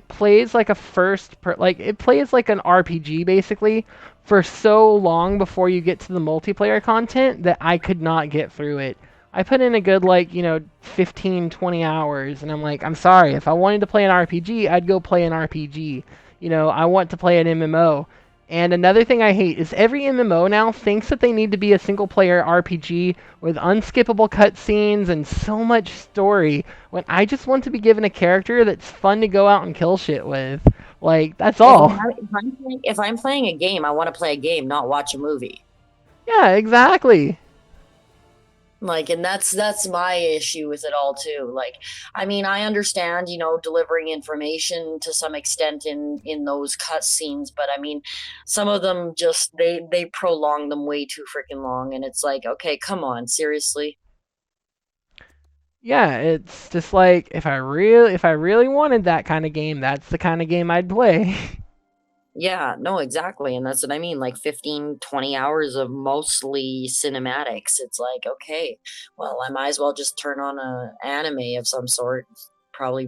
plays like it plays like an RPG basically for so long before you get to the multiplayer content that I could not get through it. I put in a good 15 20 hours, and I'm like, I'm sorry, if I wanted to play an RPG, I'd go play an RPG. I want to play an MMO. And another thing I hate is every MMO now thinks that they need to be a single-player RPG with unskippable cutscenes and so much story, when I just want to be given a character that's fun to go out and kill shit with. Like, that's all. If I'm playing a game, I want to play a game, not watch a movie. Yeah, exactly. Like, and that's my issue with it all too. Like, I mean, I understand, delivering information to some extent in those cutscenes, but I mean, some of them just they prolong them way too freaking long, and it's like, okay, come on, seriously. Yeah, it's just like if I really wanted that kind of game, that's the kind of game I'd play. Yeah, no, exactly. And that's what I mean. Like 15, 20 hours of mostly cinematics. It's like, okay, well, I might as well just turn on a anime of some sort. Probably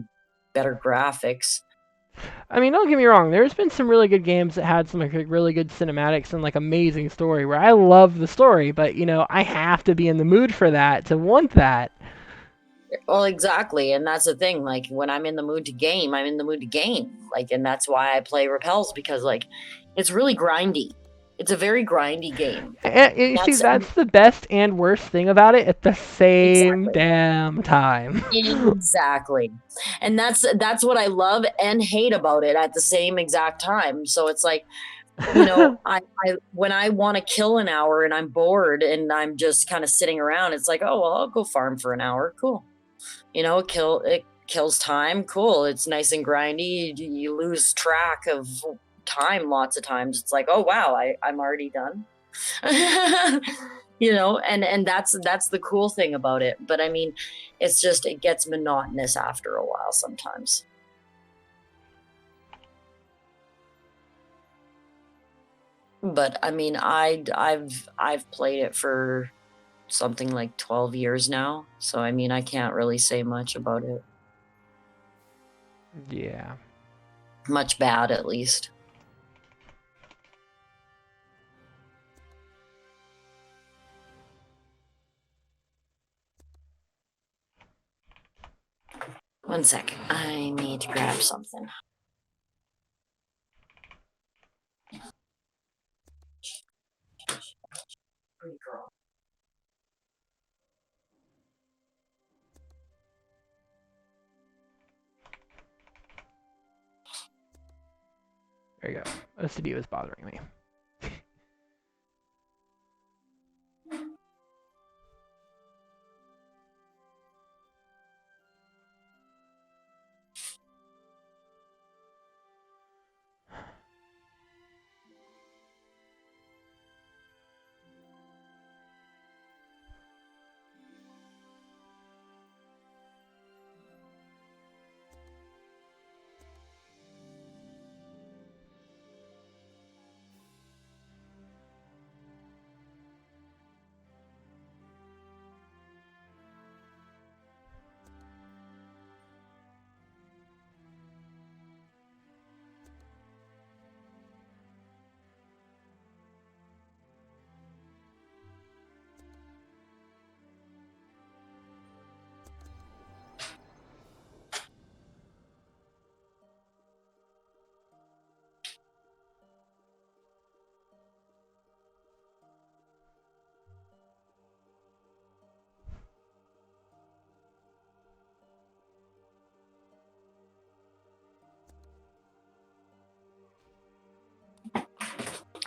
better graphics. I mean, don't get me wrong. There's been some really good games that had some like really good cinematics and like amazing story where I love the story, but I have to be in the mood for that to want that. Well, exactly. And that's the thing. Like when I'm in the mood to game, I'm in the mood to game. Like, and that's why I play rappelz because like it's really grindy. It's a very grindy game. And you see, That's that's the best and worst thing about it at the same exactly. damn time. Exactly. And that's what I love and hate about it at the same exact time. So it's like, I when I want to kill an hour and I'm bored and I'm just kind of sitting around, it's like, oh well, I'll go farm for an hour. Cool. It kills time. Cool. It's nice and grindy. You lose track of time lots of times. It's like, oh wow, I'm already done. And that's the cool thing about it. But I mean, it's just it gets monotonous after a while sometimes. But I mean, I've played it for something like 12 years now, so I mean, I can't really say much about it. Yeah. Much bad, at least. One sec. I need to grab something. Pretty girl. There you go. OCD was bothering me.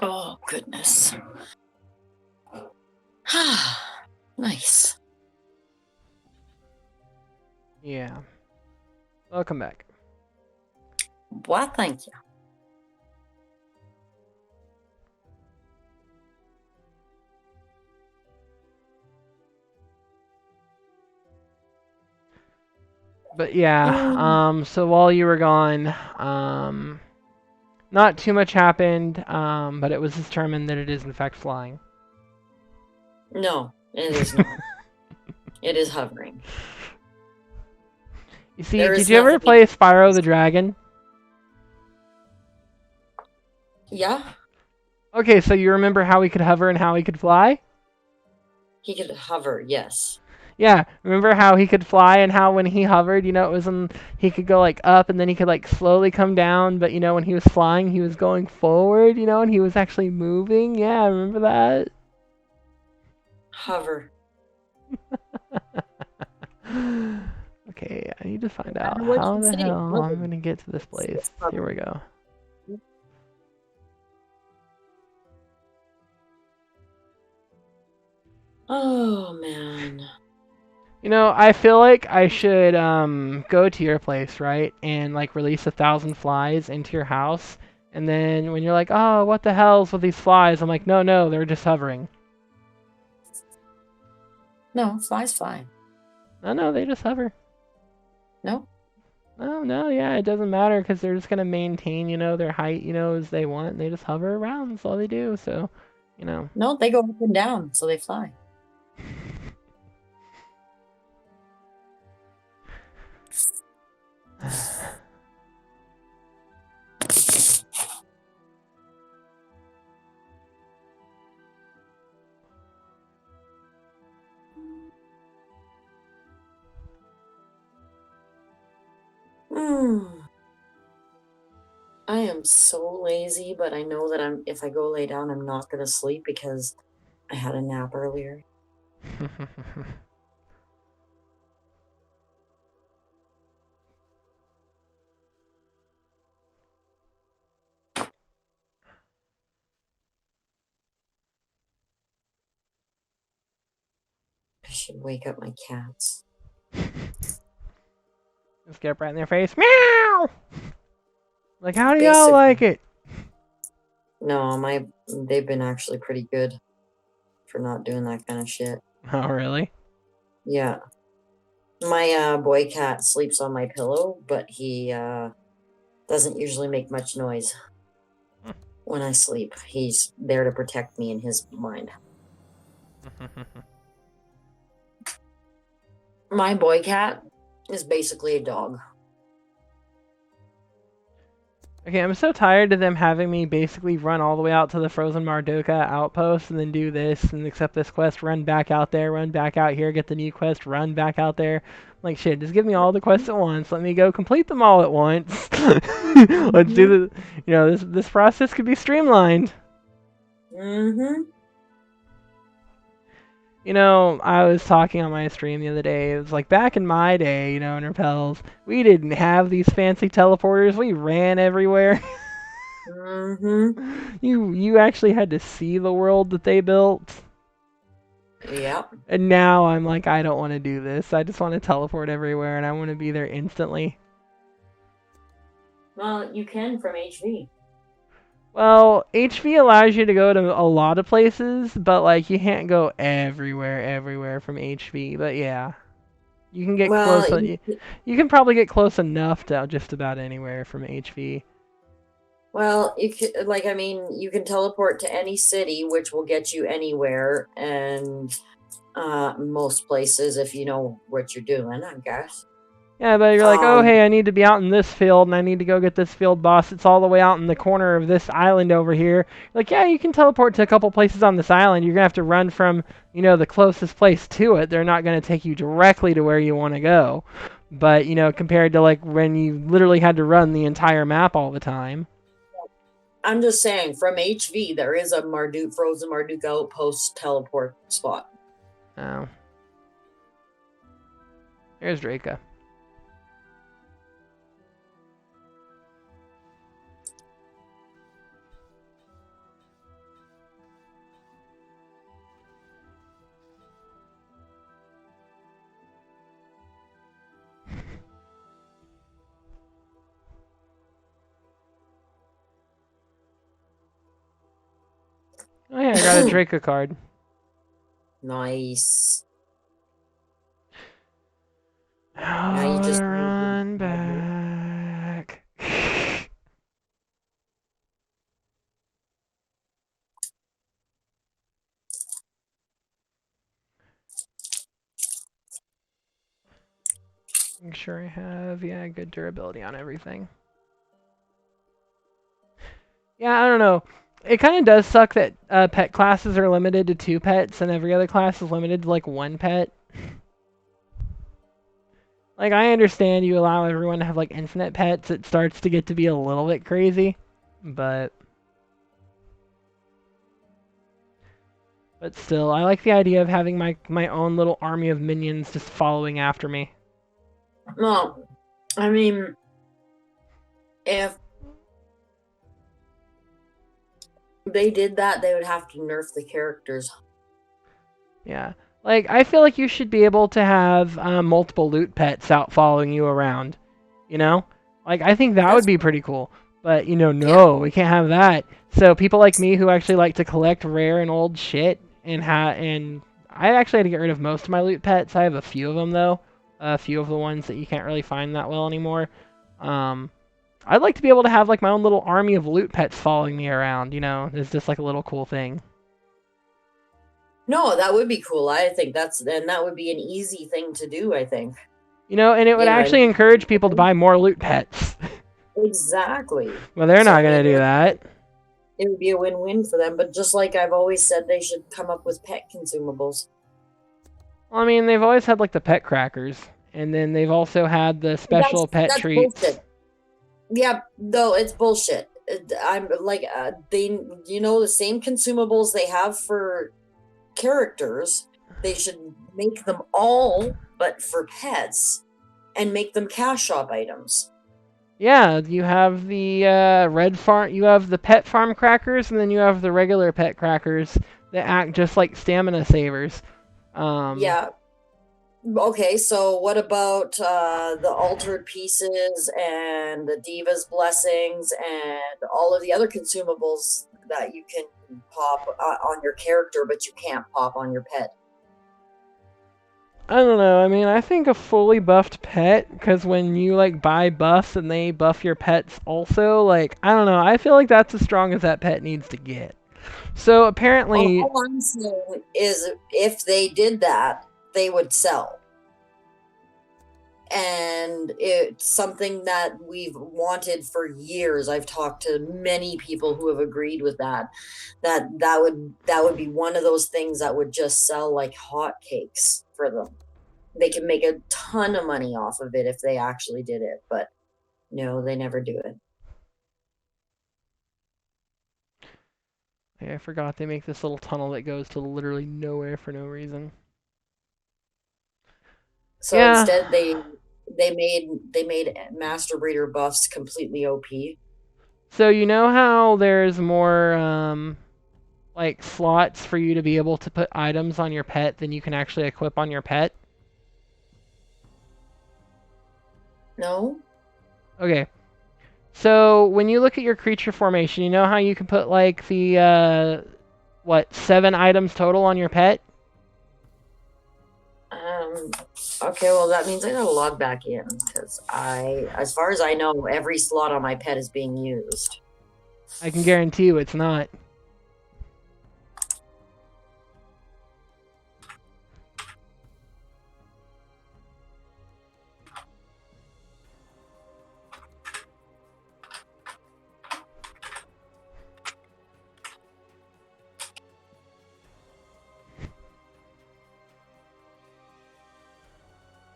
Oh goodness. Nice. Yeah. Welcome back. Well, thank you. But yeah, so while you were gone, not too much happened, but it was determined that it is in fact flying. No, it is not. It is hovering. You see, There did is you ever nothing. play Spyro the Dragon? Yeah, Okay, so you remember how he could hover and how he could fly? he could hover. Yes. Yeah, remember how he could fly and how when he hovered, it was he could go like up and then he could like slowly come down, but when he was flying, he was going forward, and he was actually moving. Yeah, remember that? Hover. Okay, I need to find No out matter what how you the say. hell Hover. I'm gonna get to this place. It's Here we hovering. go. Oh man. I feel like I should go to your place, right? And like release 1,000 flies into your house. And then when you're like, oh, what the hell's with these flies? I'm like, no, no, they're just hovering. No, flies fly. No, no, they just hover. No. No, no, yeah, it doesn't matter because they're just gonna maintain, their height, as they want. And they just hover around. That's all they do. So. No, they go up and down, so they fly. I am so lazy, but I know that if I go lay down, I'm not gonna sleep because I had a nap earlier. I should wake up my cats. Just get up right in their face. Meow! Like, how do y'all Basically, like it? no, they've been actually pretty good for not doing that kind of shit. Oh, really? Yeah. My boy cat sleeps on my pillow, but he doesn't usually make much noise when I sleep. He's there to protect me in his mind. My boy cat is basically a dog. Okay, I'm so tired of them having me basically run all the way out to the Frozen Mardoka outpost and then do this and accept this quest, run back out there, run back out here, get the new quest, run back out there. Like, shit, just give me all the quests at once. Let me go complete them all at once. Let's do the, this process could be streamlined. Mm-hmm. I was talking on my stream the other day. It was like back in my day, in rappelz, we didn't have these fancy teleporters. We ran everywhere. Mm-hmm. You actually had to see the world that they built. Yep. And now I'm like, I don't want to do this. I just want to teleport everywhere and I want to be there instantly. Well, you can from HV. Well, HV allows you to go to a lot of places, but like you can't go everywhere from HV. But yeah, you can get Well, close. You can probably get close enough to just about anywhere from HV. well, you can, you can teleport to any city, which will get you anywhere, and most places if you know what you're doing, I guess. Yeah, but you're like, oh, Um, hey, I need to be out in this field, and I need to go get this field boss. It's all the way out in the corner of this island over here. Like, yeah, you can teleport to a couple places on this island. You're going to have to run from, the closest place to it. They're not going to take you directly to where you want to go. But, compared to, like, when you literally had to run the entire map all the time. I'm just saying, from HV, there is a Frozen Marduk outpost teleport spot. Oh. There's Draca. Oh, yeah, I got a Draca card. Nice. Now you How just to need run to back. Make sure I have, good durability on everything. Yeah, I don't know. It kind of does suck that pet classes are limited to 2 pets and every other class is limited to like 1 pet. Like, I understand you allow everyone to have like infinite pets. It starts to get to be a little bit crazy, but still, I like the idea of having my own little army of minions just following after me. Well, I mean, if they did that, they would have to nerf the characters. Yeah. Like, I feel like you should be able to have multiple loot pets out following you around. Like, I think that would That's be pretty cool. But, yeah. no, we can't have that. So people like me who actually like to collect rare and old shit and I actually had to get rid of most of my loot pets. I have a few of them, though. A few of the ones that you can't really find that well anymore. I'd like to be able to have, like, my own little army of loot pets following me around, It's just, like, a little cool thing. No, that would be cool. I think that would be an easy thing to do, I think. And it would actually encourage people to buy more loot pets. Exactly. Well, they're not going to do that. It would be a win-win for them, but just like I've always said, they should come up with pet consumables. Well, I mean, they've always had, like, the pet crackers. And then they've also had the special pet treats. Bullshit. Yeah, no, it's bullshit. I'm like they, the same consumables they have for characters, they should make them all but for pets and make them cash shop items. Yeah, you have the red farm, you have the pet farm crackers, and then you have the regular pet crackers that act just like stamina savers. Um, Yeah. Okay, so what about the altered pieces and the diva's blessings and all of the other consumables that you can pop on your character, but you can't pop on your pet? I don't know. I mean, I think a fully buffed pet, because when you like buy buffs and they buff your pets also, like I don't know. I feel like that's as strong as that pet needs to get. So apparently, All I'm saying is if they did that, they would sell. And it's something that we've wanted for years. I've talked to many people who have agreed with that would be one of those things that would just sell like hotcakes for them. They can make a ton of money off of it if they actually did it, but no, they never do it. I forgot they make this little tunnel that goes to literally nowhere for no reason. So Yeah. instead they made master breeder buffs completely OP. So you know how there's more like slots for you to be able to put items on your pet than you can actually equip on your pet? No? Okay. So when you look at your creature formation, you know how you can put like the what, 7 items total on your pet? Um, okay, well that means I gotta log back in because as far as I know, every slot on my pet is being used. I can guarantee you it's not.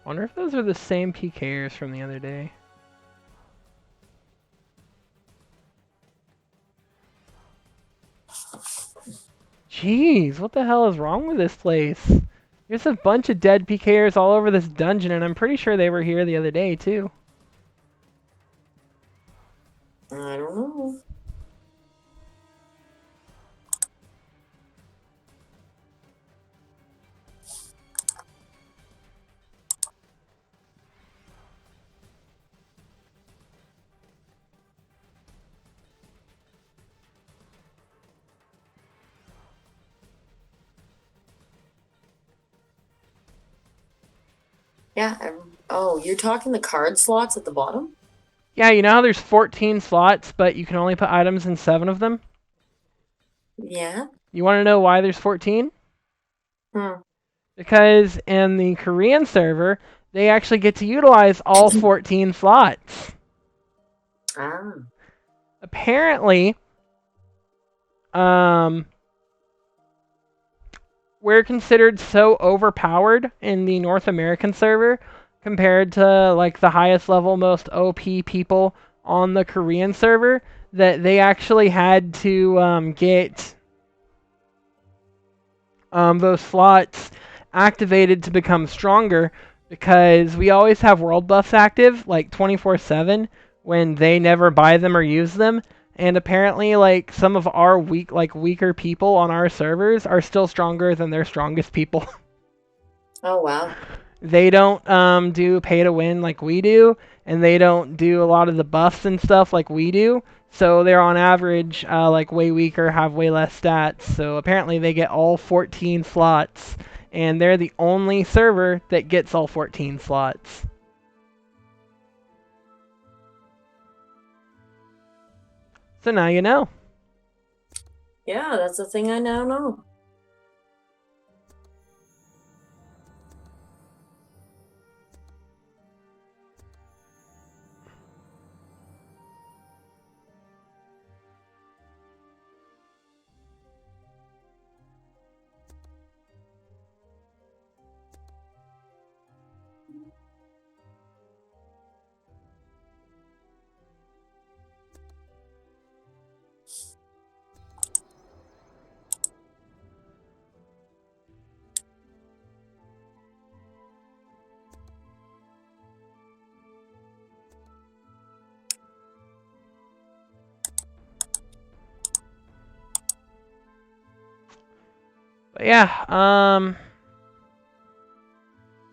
Wonder if those are the same PKers from the other day. Jeez, what the hell is wrong with this place? There's a bunch of dead PKers all over this dungeon, and I'm pretty sure they were here the other day, too. I don't know. Yeah. Oh, you're talking the card slots at the bottom? Yeah, you know how there's 14 slots, but you can only put items in 7 of them? Yeah. You want to know why there's 14? Hmm. Because in the Korean server, they actually get to utilize all 14 slots. Ah. Apparently, um, we're considered so overpowered in the North American server compared to like the highest level, most OP people on the Korean server that they actually had to get those slots activated to become stronger because we always have world buffs active like 24/7 when they never buy them or use them. And apparently, like some of our weaker people on our servers are still stronger than their strongest people. Oh wow. They don't do pay to win like we do, and they don't do a lot of the buffs and stuff like we do. So they're on average like way weaker, have way less stats. So apparently they get all 14 slots, and they're the only server that gets all 14 slots. So now you know. Yeah, that's the thing I now know. But yeah,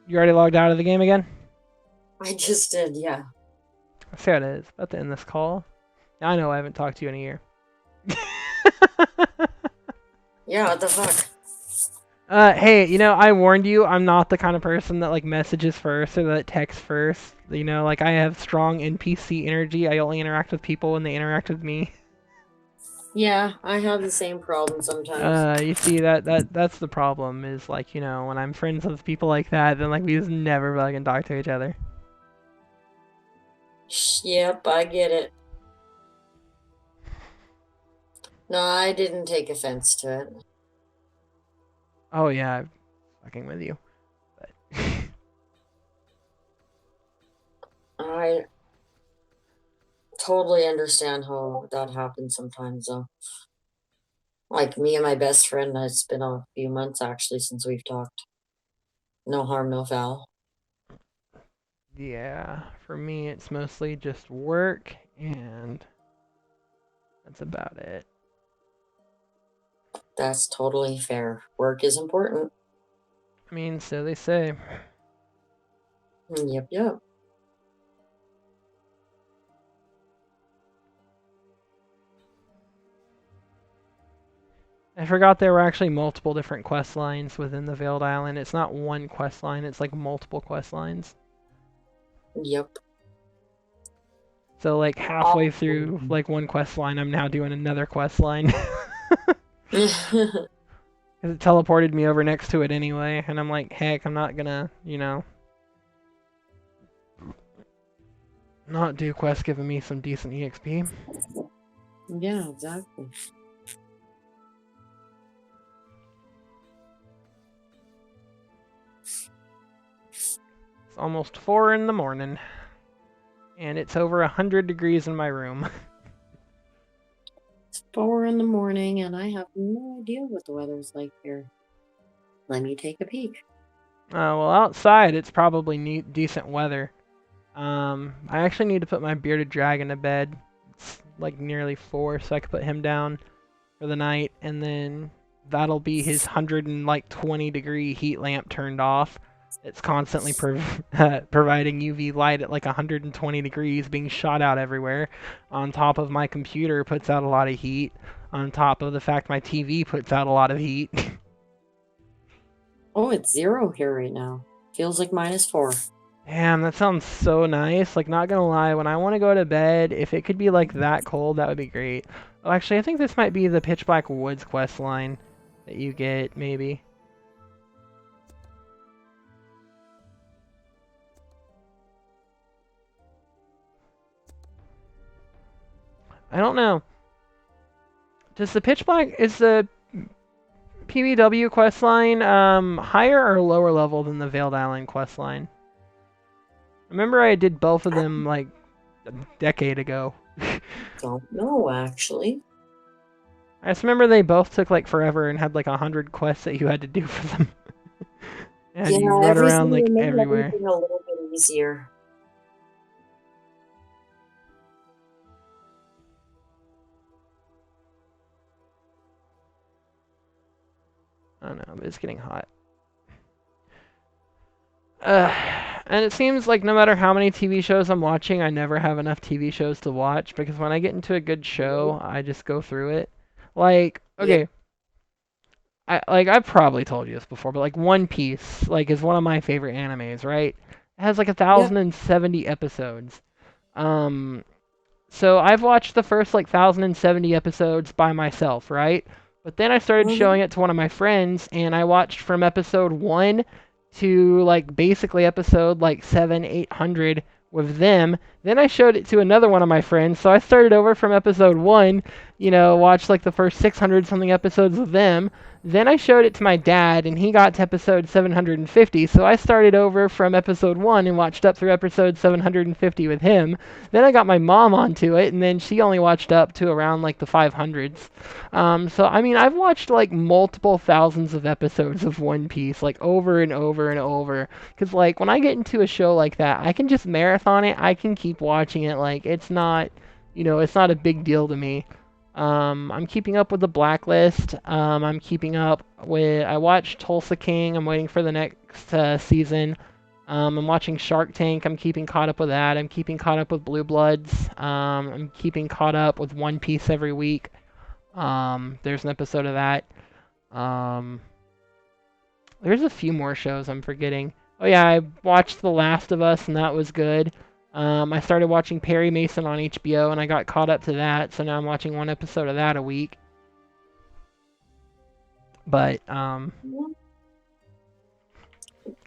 you already logged out of the game again? I just did, yeah. I see how it is. About to end this call. I know I haven't talked to you in a year. Yeah, what the fuck? Hey, I warned you, I'm not the kind of person that like messages first or that texts first. Like I have strong NPC energy. I only interact with people when they interact with me. Yeah, I have the same problem sometimes. You see that's the problem is like, when I'm friends with people like that, then like we just never fucking talk to each other. Yep, I get it. No, I didn't take offense to it. Oh yeah, I'm fucking with you. But I totally understand how that happens sometimes, though. Like me and my best friend, it's been a few months actually since we've talked. No harm, no foul. yeah, for me it's mostly just work and that's about it. That's totally fair. Work is important. I mean, so they say. Yep, yep. I forgot there were actually multiple different quest lines within the Veiled Island. It's not one quest line, it's like multiple quest lines. Yep. So like halfway through like one quest line, I'm now doing another quest line. Because it teleported me over next to it anyway, and I'm like, heck, I'm not gonna, not do quests giving me some decent EXP. Yeah, exactly. It's almost 4 in the morning, and it's over 100 degrees in my room. It's 4 in the morning, and I have no idea what the weather's like here. Let me take a peek. Well, outside it's probably decent weather. I actually need to put my bearded dragon to bed. It's like nearly 4, so I could put him down for the night, and then that'll be his 120-degree heat lamp turned off. It's constantly providing UV light at like 120 degrees, being shot out everywhere. On top of my computer puts out a lot of heat. On top of the fact my TV puts out a lot of heat. Oh, it's 0 here right now. Feels like -4. Damn, that sounds so nice. Like, not gonna lie, when I want to go to bed, if it could be like that cold, that would be great. Oh, actually, I think this might be the Pitch Black Woods quest line that you get, maybe. I don't know. Does the Pitch Black, is the PBW quest line higher or lower level than the Veiled Island quest line? Remember I did both of them like a decade ago. Don't know, actually. I just remember they both took like forever and had like 100 quests that you had to do for them. And you Yeah, run around everything, like they made everywhere. everything a little bit easier. I don't know, but it's getting hot. Uh, and it seems like no matter how many TV shows I'm watching, I never have enough TV shows to watch because when I get into a good show, I just go through it. Like, Yep. okay, I've probably told you this before, but like One Piece like is one of my favorite animes, right? It has like Yep. 1,070 episodes. Um, so I've watched the first like 1,070 episodes by myself, right? But then I started Mm-hmm. showing it to one of my friends, and I watched from episode 1 to like basically episode like 700, 800 with them. Then I showed it to another one of my friends, so I started over from episode 1, watched like the first 600 something episodes with them. Then I showed it to my dad, and he got to episode 750, so I started over from episode 1 and watched up through episode 750 with him. Then I got my mom onto it, and then she only watched up to around like the 500s. So I mean, I've watched like multiple thousands of episodes of One Piece, like over and over and over. Cause like when I get into a show like that, I can just marathon it. I can keep watching it. Like it's not a big deal to me. I'm keeping up with the Blacklist. I'm keeping up with. I watched Tulsa King. I'm waiting for the next season. I'm watching Shark Tank. I'm keeping caught up with that. I'm keeping caught up with Blue Bloods. I'm keeping caught up with One Piece every week. There's an episode of that. Um, there's a few more shows I'm forgetting. Oh yeah, I watched The Last of Us and that was good. I started watching Perry Mason on HBO and I got caught up to that, so now I'm watching one episode of that a week. But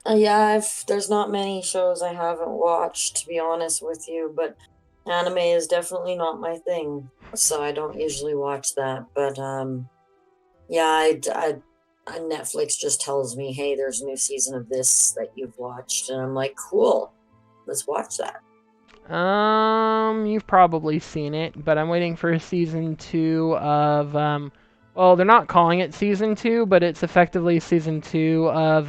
Yeah, there's not many shows I haven't watched, to be honest with you, but anime is definitely not my thing, so I don't usually watch that. But yeah, Netflix just tells me, hey, there's a new season of this that you've watched, and I'm like, cool, let's watch that. you've probably seen it, but I'm waiting for season 2 of well, they're not calling it season 2, but it's effectively season 2 of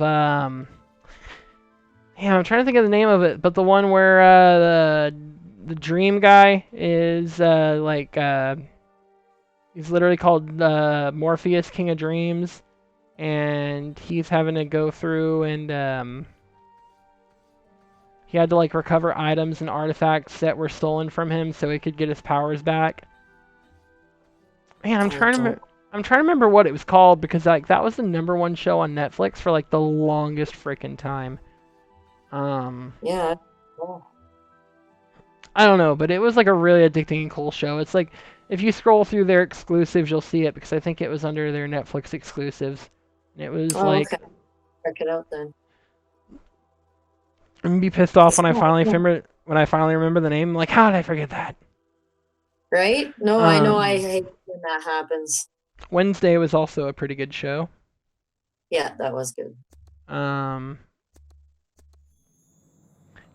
yeah, I'm trying to think of the name of it, but the one where the dream guy is he's literally called Morpheus, King of Dreams, and he's having to go through and he had to like recover items and artifacts that were stolen from him so he could get his powers back. Man, I'm trying to remember what it was called because like that was the #1 show on Netflix for like the longest freaking time. Yeah. Cool. I don't know, but it was like a really addicting and cool show. It's like if you scroll through their exclusives, you'll see it because I think it was under their Netflix exclusives. And it was Oh, like okay. Check it out then. I'm gonna be pissed off when Yeah. I finally remember the name. I'm like, how did I forget that? Right? No, I know I Um, hate when that happens. Wednesday was also a pretty good show. Yeah, that was good. Um,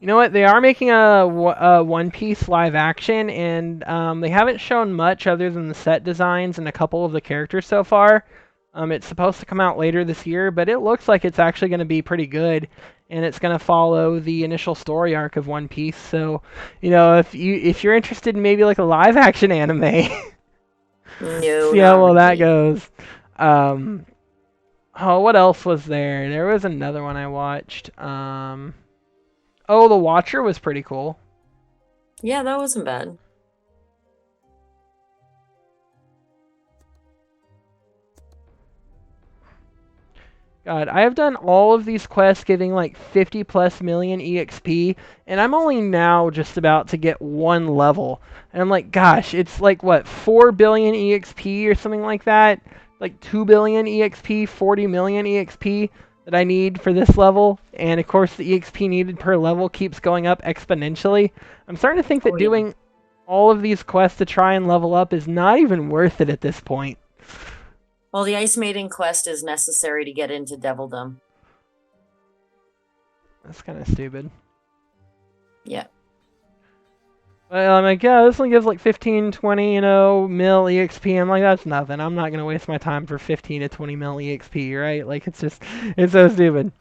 you know what? They are making a One Piece live action, and they haven't shown much other than the set designs and a couple of the characters so far. It's supposed to come out later this year, but it looks like it's actually going to be pretty good, and it's going to follow the initial story arc of One Piece. So, if you're interested in maybe like a live action anime, No, see how not well that really. goes. Um, oh, what else was there? There was another one I watched. Oh, The Watcher was pretty cool. Yeah, that wasn't bad. God, I have done all of these quests giving like 50 plus million EXP, and I'm only now just about to get one level. And I'm like, gosh, it's like what, 4 billion EXP or something like that? Like 2 billion EXP, 40 million EXP that I need for this level. And of course, the EXP needed per level keeps going up exponentially. I'm starting to think that Oh yeah. doing all of these quests to try and level up is not even worth it at this point. Well, the Ice Maiden quest is necessary to get into Devildom. That's kind of stupid. Yeah. Well, I'm like, yeah, this one gives like 15, 20, mil EXP. I'm like, that's nothing. I'm not going to waste my time for 15 to 20 mil EXP, right? Like, it's so stupid.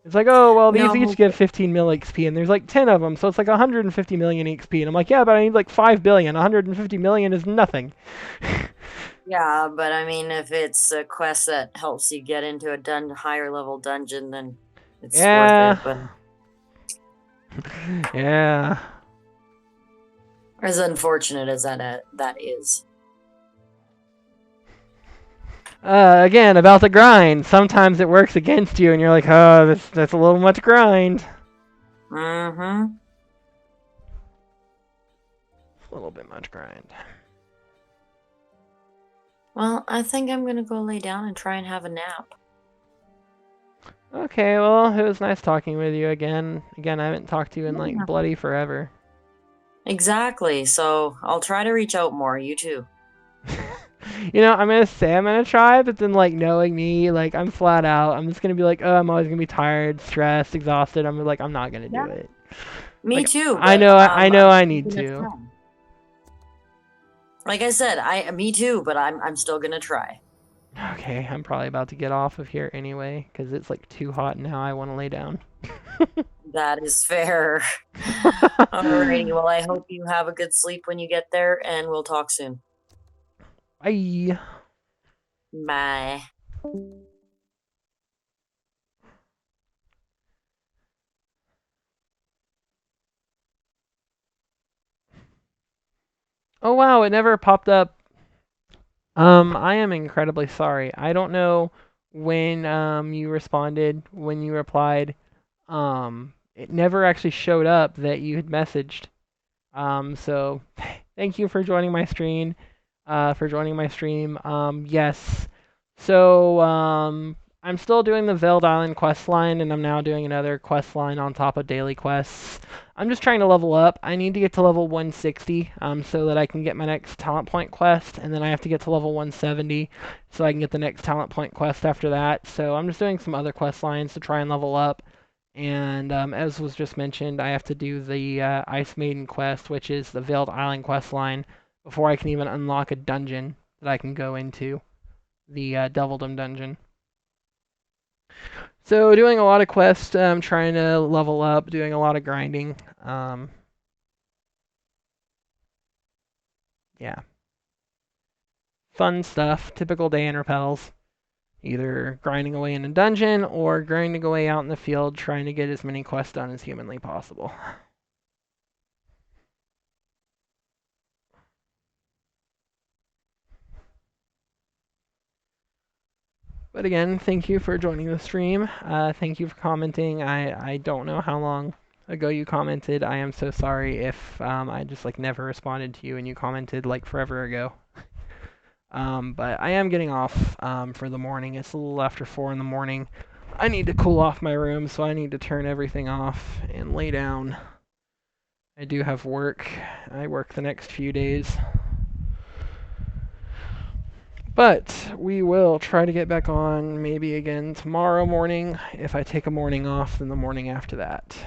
It's like, oh, well, these each No. give 15 mil EXP, and there's like 10 of them, so it's like 150 million EXP. And I'm like, yeah, but I need like 5 billion. 150 million is nothing. Yeah, but I mean, if it's a quest that helps you get into a higher level dungeon, then it's worth Yeah. it. But Yeah. as unfortunate as that is. Again, about the grind. Sometimes it works against you, and you're like, oh, that's a little much grind. Mm-hmm. A little bit much grind. Well, I think I'm gonna go lay down and try and have a nap. Okay, well, it was nice talking with you again. Again, I haven't talked to you in like Yeah. bloody forever. Exactly. So I'll try to reach out more. You too. I'm gonna say I'm gonna try, but then like knowing me, like I'm flat out. I'm just gonna be like, oh, I'm always gonna be tired, stressed, exhausted. I'm like, I'm not gonna do Yeah. it. Me Like too. I But know, I know, I'm I still need gonna to. try. Like I said, me too. But I'm still gonna try. Okay, I'm probably about to get off of here anyway, because it's like too hot now. I want to lay down. That is fair. Alrighty. Well, I hope you have a good sleep when you get there, and we'll talk soon. Bye. Bye. Oh wow, it never popped up. I am incredibly sorry. I don't know when you responded, when you replied. It never actually showed up that you had messaged. So thank you for joining my stream. Yes. So I'm still doing the Veiled Island quest line, and I'm now doing another quest line on top of daily quests. I'm just trying to level up. I need to get to level 160 so that I can get my next talent point quest, and then I have to get to level 170 so I can get the next talent point quest after that. So I'm just doing some other quest lines to try and level up. And as was just mentioned, I have to do the Ice Maiden quest, which is the Veiled Island quest line, before I can even unlock a dungeon that I can go into, the Devildom dungeon. So doing a lot of quests, trying to level up, doing a lot of grinding. Yeah, fun stuff. Typical day in rappelz. Either grinding away in a dungeon or grinding away out in the field, trying to get as many quests done as humanly possible. But again, thank you for joining the stream. Thank you for commenting. I don't know how long ago you commented. I am so sorry if I just like never responded to you and you commented like forever ago. But I am getting off for the morning. It's a little after 4 in the morning. I need to cool off my room, so I need to turn everything off and lay down. I do have work. I work the next few days. But we will try to get back on maybe again tomorrow morning. If I take a morning off, then the morning after that.